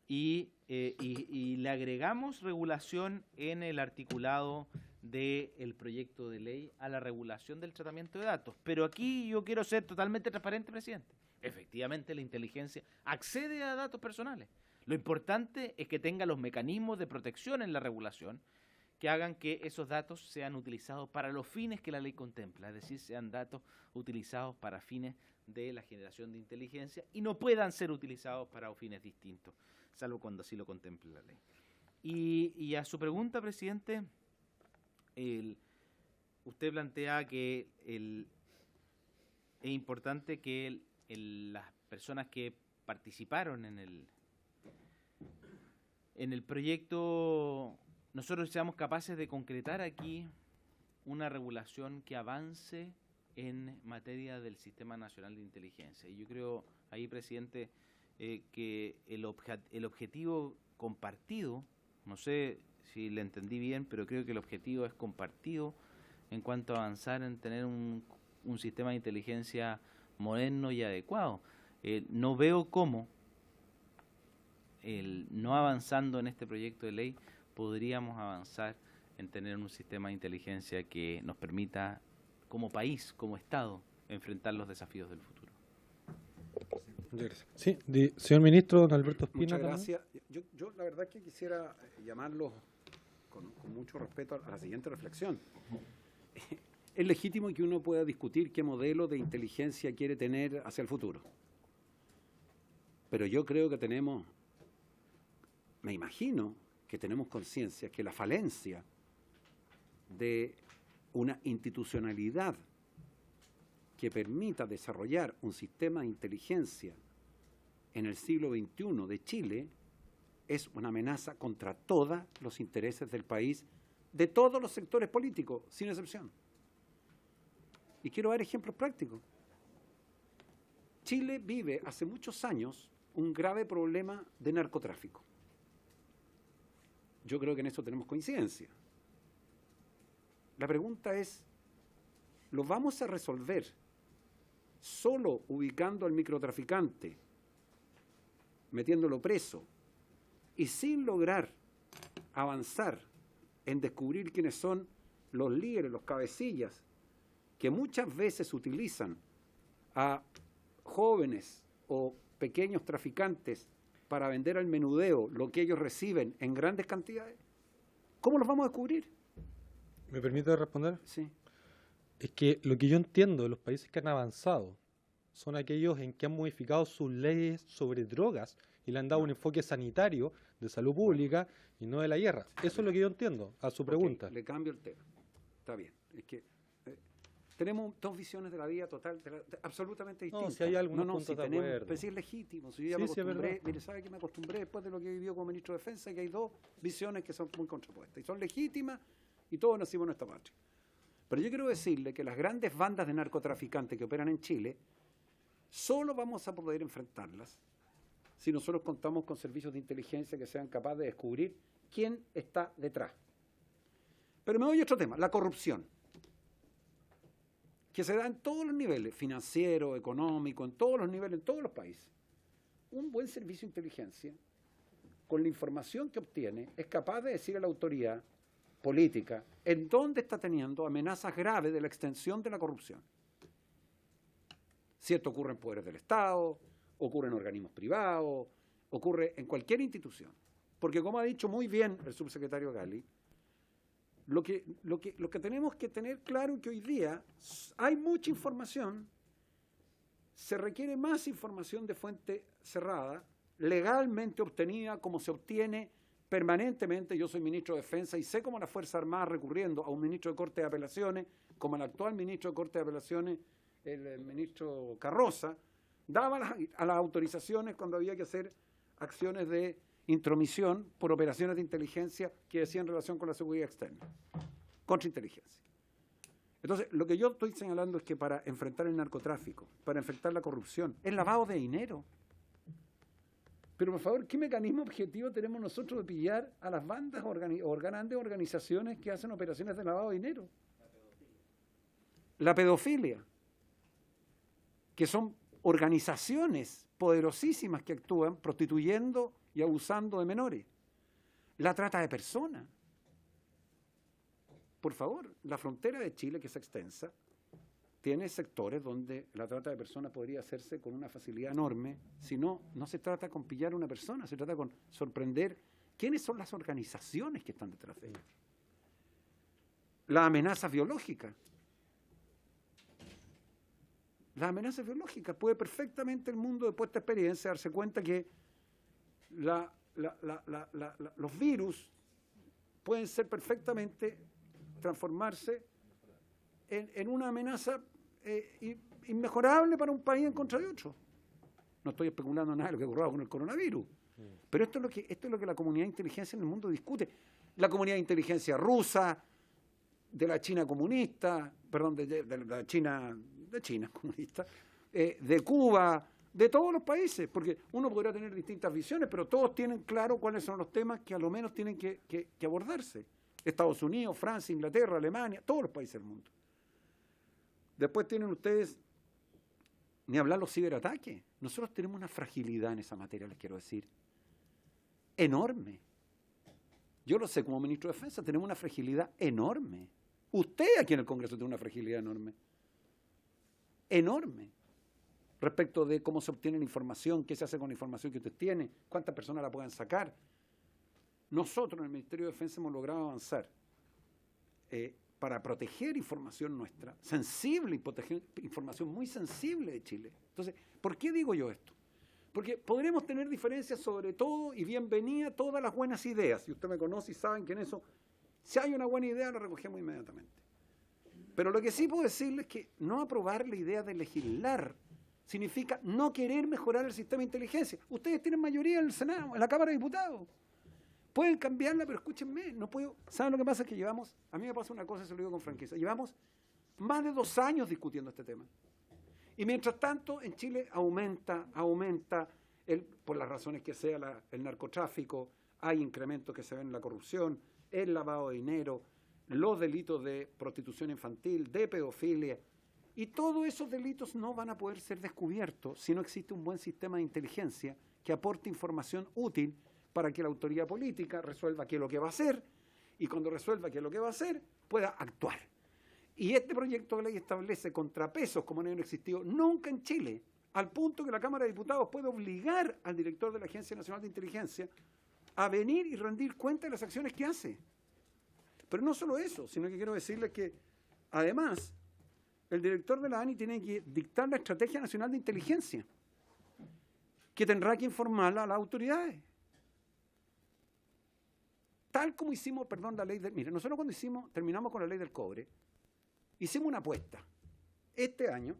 y le agregamos regulación en el articulado del proyecto de ley a la regulación del tratamiento de datos. Pero aquí yo quiero ser totalmente transparente, presidente. Efectivamente, la inteligencia accede a datos personales. Lo importante es que tenga los mecanismos de protección en la regulación que hagan que esos datos sean utilizados para los fines que la ley contempla, es decir, sean datos utilizados para fines de la generación de inteligencia y no puedan ser utilizados para fines distintos, salvo cuando así lo contemple la ley. Y a su pregunta, presidente, usted plantea que es importante que las personas que participaron en el proyecto, nosotros seamos capaces de concretar aquí una regulación que avance en materia del Sistema Nacional de Inteligencia. Y yo creo ahí, presidente, que el objetivo compartido, no sé si le entendí bien, pero creo que el objetivo es compartido en cuanto a avanzar en tener un sistema de inteligencia moderno y adecuado. No veo cómo, no avanzando en este proyecto de ley, podríamos avanzar en tener un sistema de inteligencia que nos permita, como país, como Estado, enfrentar los desafíos del futuro. Sí, señor ministro, don Alberto Espina. Muchas gracias. Yo la verdad que quisiera llamarlos con mucho respeto a la siguiente reflexión. Es legítimo que uno pueda discutir qué modelo de inteligencia quiere tener hacia el futuro. Pero yo creo que tenemos me imagino que tenemos conciencia que la falencia de una institucionalidad que permita desarrollar un sistema de inteligencia en el siglo XXI de Chile es una amenaza contra todos los intereses del país, de todos los sectores políticos, sin excepción. Y quiero dar ejemplos prácticos. Chile vive hace muchos años un grave problema de narcotráfico. Yo creo que en eso tenemos coincidencia. La pregunta es, ¿lo vamos a resolver solo ubicando al microtraficante, metiéndolo preso, y sin lograr avanzar en descubrir quiénes son los líderes, los cabecillas, que muchas veces utilizan a jóvenes o pequeños traficantes para vender al menudeo lo que ellos reciben en grandes cantidades? ¿Cómo los vamos a descubrir? ¿Me permite responder? Sí. Es que lo que yo entiendo de los países que han avanzado son aquellos en que han modificado sus leyes sobre drogas y le han dado un enfoque sanitario, de salud pública y no de la guerra. Eso es lo que yo entiendo, a su pregunta. Le cambio el tema. Está bien. Es que tenemos dos visiones de la vida absolutamente distintas. No, si hay algunos no, puntos si de tenemos, acuerdo. pero si es legítimo. Si yo ya me acostumbré, mire, ¿sabe que me acostumbré después de lo que vivió como ministro de Defensa? Que hay dos visiones que son muy contrapuestas y son legítimas y todos nacimos en esta patria. Pero yo quiero decirle que las grandes bandas de narcotraficantes que operan en Chile, solo vamos a poder enfrentarlas si nosotros contamos con servicios de inteligencia que sean capaces de descubrir quién está detrás. Pero me voy a otro tema, la corrupción, que se da en todos los niveles, financiero, económico, en todos los niveles, en todos los países. Un buen servicio de inteligencia, con la información que obtiene, es capaz de decir a la autoridad política en dónde está teniendo amenazas graves de la extensión de la corrupción. Si esto ocurre en poderes del Estado, ocurre en organismos privados, ocurre en cualquier institución. Porque como ha dicho muy bien el subsecretario Gali, lo que tenemos que tener claro es que hoy día hay mucha información, se requiere más información de fuente cerrada, legalmente obtenida, como se obtiene permanentemente. Yo soy ministro de Defensa y sé cómo las Fuerzas Armadas, recurriendo a un ministro de Corte de Apelaciones, como el actual ministro de Corte de Apelaciones, el ministro Carroza, daba a las autorizaciones cuando había que hacer acciones de intromisión por operaciones de inteligencia que decían relación con la seguridad externa, contrainteligencia. Entonces, lo que yo estoy señalando es que para enfrentar el narcotráfico, para enfrentar la corrupción, el lavado de dinero. Pero, por favor, ¿qué mecanismo objetivo tenemos nosotros de pillar a las bandas o grandes organizaciones que hacen operaciones de lavado de dinero? La pedofilia, que son organizaciones poderosísimas que actúan prostituyendo y abusando de menores. La trata de personas. Por favor, la frontera de Chile, que es extensa, tiene sectores donde la trata de personas podría hacerse con una facilidad enorme. Si no, no se trata con pillar a una persona, se trata con sorprender quiénes son las organizaciones que están detrás de ella. La amenaza biológica. Las amenazas biológicas. Puede perfectamente el mundo, después de esta experiencia, darse cuenta que los virus pueden ser perfectamente transformarse en una amenaza inmejorable para un país en contra de otro. No estoy especulando nada de lo que ocurrió con el coronavirus, pero esto es lo que la comunidad de inteligencia en el mundo discute. La comunidad de inteligencia rusa, de la China comunista, perdón, de la China comunista, de Cuba, de todos los países, porque uno podrá tener distintas visiones, pero todos tienen claro cuáles son los temas que a lo menos tienen que abordarse. Estados Unidos, Francia, Inglaterra, Alemania, todos los países del mundo. Después tienen ustedes, ni hablar los ciberataques. Nosotros tenemos una fragilidad en esa materia, les quiero decir, enorme. Yo lo sé como ministro de Defensa, tenemos una fragilidad enorme. Usted aquí en el Congreso tiene una fragilidad enorme. Enorme. Respecto de cómo se obtiene la información, qué se hace con la información que usted tiene, cuántas personas la pueden sacar. Nosotros en el Ministerio de Defensa hemos logrado avanzar para proteger información nuestra, sensible, y proteger información muy sensible de Chile. Entonces, ¿por qué digo yo esto? Porque podremos tener diferencias sobre todo y bienvenida todas las buenas ideas. Si usted me conoce y saben que en eso, si hay una buena idea, la recogemos inmediatamente. Pero lo que sí puedo decirles es que no aprobar la idea de legislar significa no querer mejorar el sistema de inteligencia. Ustedes tienen mayoría en el Senado, en la Cámara de Diputados. Pueden cambiarla, pero escúchenme, no puedo. ¿Saben lo que pasa? Es que llevamos, a mí me pasa una cosa, se lo digo con franqueza, llevamos más de 2 años discutiendo este tema. Y mientras tanto, en Chile aumenta, por las razones que sea, el narcotráfico, hay incrementos que se ven en la corrupción, el lavado de dinero, los delitos de prostitución infantil, de pedofilia. Y todos esos delitos no van a poder ser descubiertos si no existe un buen sistema de inteligencia que aporte información útil para que la autoridad política resuelva qué es lo que va a hacer y cuando resuelva qué es lo que va a hacer, pueda actuar. Y este proyecto de ley establece contrapesos como no han existido nunca en Chile, al punto que la Cámara de Diputados puede obligar al director de la Agencia Nacional de Inteligencia a venir y rendir cuenta de las acciones que hace. Pero no solo eso, sino que quiero decirles que, además, el director de la ANI tiene que dictar la Estrategia Nacional de Inteligencia, que tendrá que informarla a las autoridades. Tal como hicimos, la ley del... Mire, nosotros cuando terminamos con la ley del cobre, hicimos una apuesta. Este año,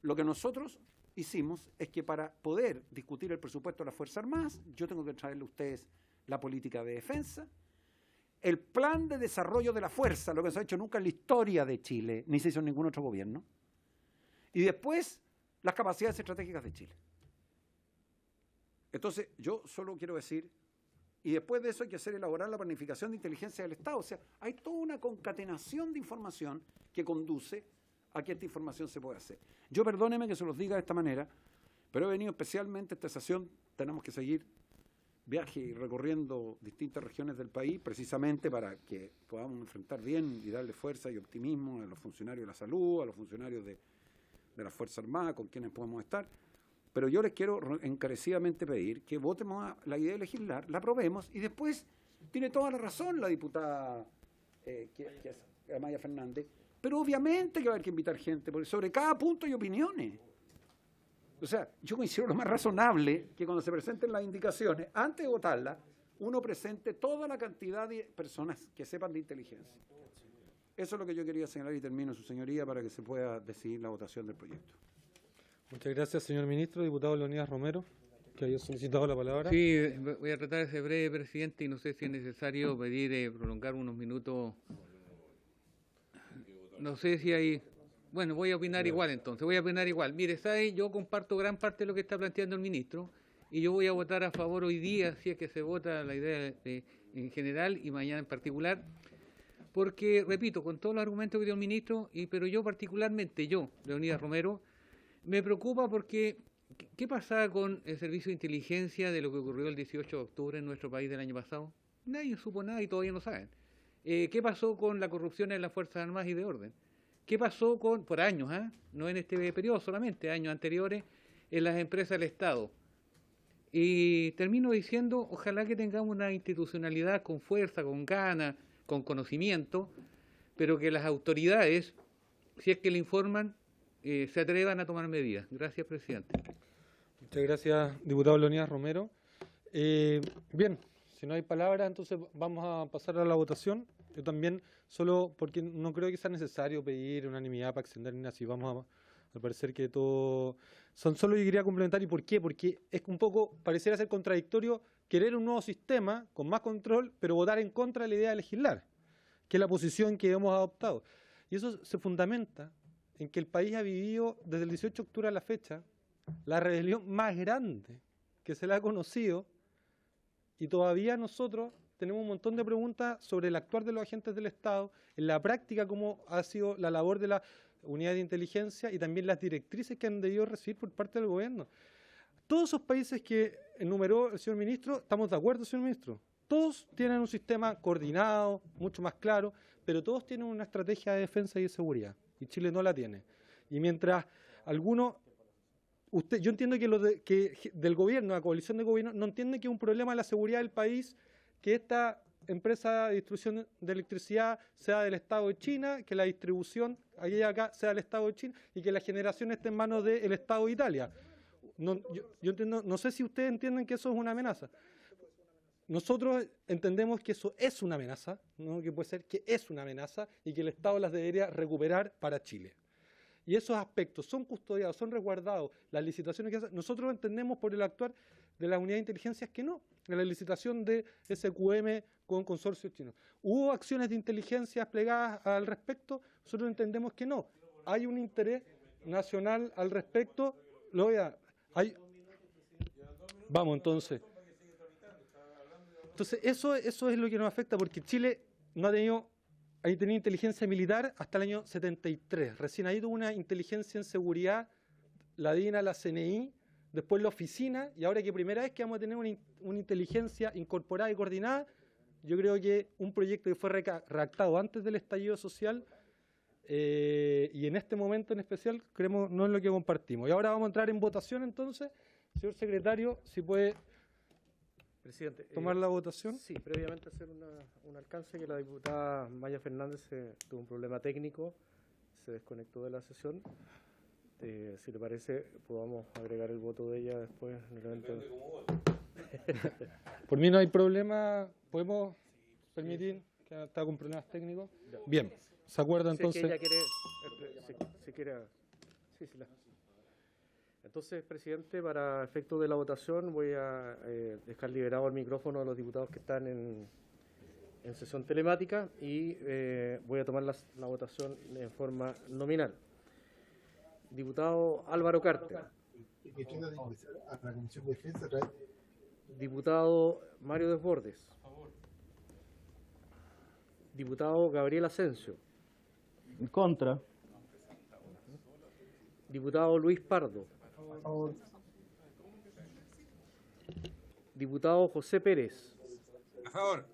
lo que nosotros hicimos es que para poder discutir el presupuesto de las Fuerzas Armadas, yo tengo que traerle a ustedes la política de defensa, el plan de desarrollo de la fuerza, lo que no se ha hecho nunca en la historia de Chile, ni se hizo en ningún otro gobierno, y después las capacidades estratégicas de Chile. Entonces, yo solo quiero decir, y después de eso hay que hacer elaborar la planificación de inteligencia del Estado. O sea, hay toda una concatenación de información que conduce a que esta información se pueda hacer. Yo perdóneme que se los diga de esta manera, pero he venido especialmente a esta sesión, tenemos que seguir viaje y recorriendo distintas regiones del país, precisamente para que podamos enfrentar bien y darle fuerza y optimismo a los funcionarios de la salud, a los funcionarios de las Fuerzas Armadas, con quienes podemos estar. Pero yo les quiero encarecidamente pedir que votemos la idea de legislar, la aprobemos, y después tiene toda la razón la diputada que es Amaya Fernández, pero obviamente que va a haber que invitar gente, porque sobre cada punto hay opiniones. O sea, yo considero lo más razonable que cuando se presenten las indicaciones, antes de votarlas, uno presente toda la cantidad de personas que sepan de inteligencia. Eso es lo que yo quería señalar y termino, su señoría, para que se pueda decidir la votación del proyecto. Muchas gracias, señor ministro. Diputado Leonidas Romero, que haya solicitado la palabra. Sí, voy a tratar de ser breve, presidente, y no sé si es necesario pedir prolongar unos minutos. No sé si hay... Bueno, voy a opinar igual entonces, Mire, ¿sabe? Yo comparto gran parte de lo que está planteando el ministro y yo voy a votar a favor hoy día, si es que se vota la idea en general y mañana en particular, porque, repito, con todos los argumentos que dio el ministro, pero yo particularmente, Leonidas Romero, me preocupa porque, ¿qué pasaba con el servicio de inteligencia de lo que ocurrió el 18 de octubre en nuestro país del año pasado? Nadie supo nada y todavía no saben. ¿Qué pasó con la corrupción en las Fuerzas Armadas y de orden? ¿Qué pasó por años, no en este periodo solamente, años anteriores, en las empresas del Estado? Y termino diciendo, ojalá que tengamos una institucionalidad con fuerza, con ganas, con conocimiento, pero que las autoridades, si es que le informan, se atrevan a tomar medidas. Gracias, presidente. Muchas gracias, diputado Leonidas Romero. Bien, si no hay palabras, entonces vamos a pasar a la votación. Yo también, solo porque no creo que sea necesario pedir unanimidad para extender ni así. Vamos a parecer que todo... Solo yo quería complementar. ¿Y por qué? Porque es un poco, pareciera ser contradictorio querer un nuevo sistema con más control, pero votar en contra de la idea de legislar, que es la posición que hemos adoptado. Y eso se fundamenta en que el país ha vivido desde el 18 de octubre a la fecha la rebelión más grande que se le ha conocido, y todavía nosotros tenemos un montón de preguntas sobre el actuar de los agentes del Estado, en la práctica cómo ha sido la labor de la unidad de inteligencia y también las directrices que han debido recibir por parte del gobierno. Todos esos países que enumeró el señor ministro, estamos de acuerdo, señor ministro. Todos tienen un sistema coordinado, mucho más claro, pero todos tienen una estrategia de defensa y de seguridad, y Chile no la tiene. Y mientras algunos... yo entiendo que del gobierno, la coalición de gobierno, no entiende que es un problema de la seguridad del país que esta empresa de distribución de electricidad sea del Estado de China, que la distribución allá y acá sea del Estado de China y que la generación esté en manos del Estado de Italia. yo entiendo, no sé si ustedes entienden que eso es una amenaza. Nosotros entendemos que eso es una amenaza, ¿no? Que puede ser que es una amenaza y que el Estado las debería recuperar para Chile. Y esos aspectos son custodiados, son resguardados. Las licitaciones que hacen, nosotros entendemos por el actuar de la unidad de inteligencia que no, en la licitación de SQM con consorcios chinos. ¿Hubo acciones de inteligencia desplegadas al respecto? Nosotros entendemos que no. Hay un interés nacional al respecto. Vamos, entonces. Entonces, eso es lo que nos afecta, porque Chile no ha tenido inteligencia militar hasta el año 73. Recién ahí tuvo una inteligencia en seguridad, la DINA, la CNI, después la oficina, y ahora que primera vez que vamos a tener una inteligencia incorporada y coordinada, yo creo que un proyecto que fue redactado antes del estallido social y en este momento en especial, creemos no es lo que compartimos. Y ahora vamos a entrar en votación entonces. Señor secretario, si puede... Presidente, ¿tomar la votación? Sí, previamente hacer un alcance que la diputada Maya Fernández tuvo un problema técnico, se desconectó de la sesión. Si le parece, podamos agregar el voto de ella después en el evento. Por mí no hay problema, podemos permitir que está con problemas técnicos. Bien, ¿se acuerda entonces? Si ella quiere, sí. Entonces, presidente, para efectos de la votación voy a dejar liberado el micrófono de los diputados que están en sesión telemática y voy a tomar la votación en forma nominal. Diputado Álvaro Carter. A la Comisión de Defensa. Diputado Mario Desbordes. Diputado Gabriel Asensio. En contra. Diputado Luis Pardo. A favor. Diputado José Pérez. A favor.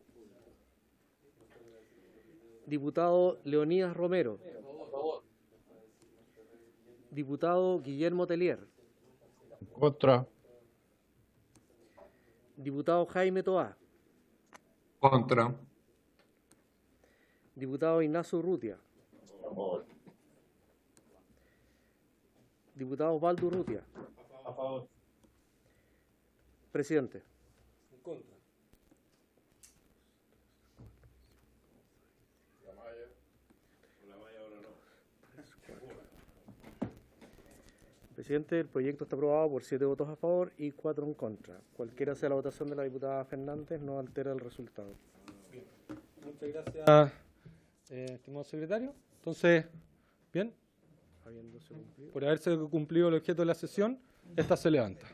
Diputado Leonidas Romero. A favor. Diputado Guillermo Telier. Contra. Diputado Jaime Toá. Contra. Diputado Ignacio Urrutia. A favor. Diputado Osvaldo Urrutia. A favor. Presidente. En contra. Presidente, el proyecto está aprobado por 7 votos a favor y 4 en contra. Cualquiera sea la votación de la diputada Fernández, no altera el resultado. Bien. Muchas gracias, estimado secretario. Entonces, bien, Habiéndose cumplido. por haberse cumplido el objeto de la sesión, esta se levanta.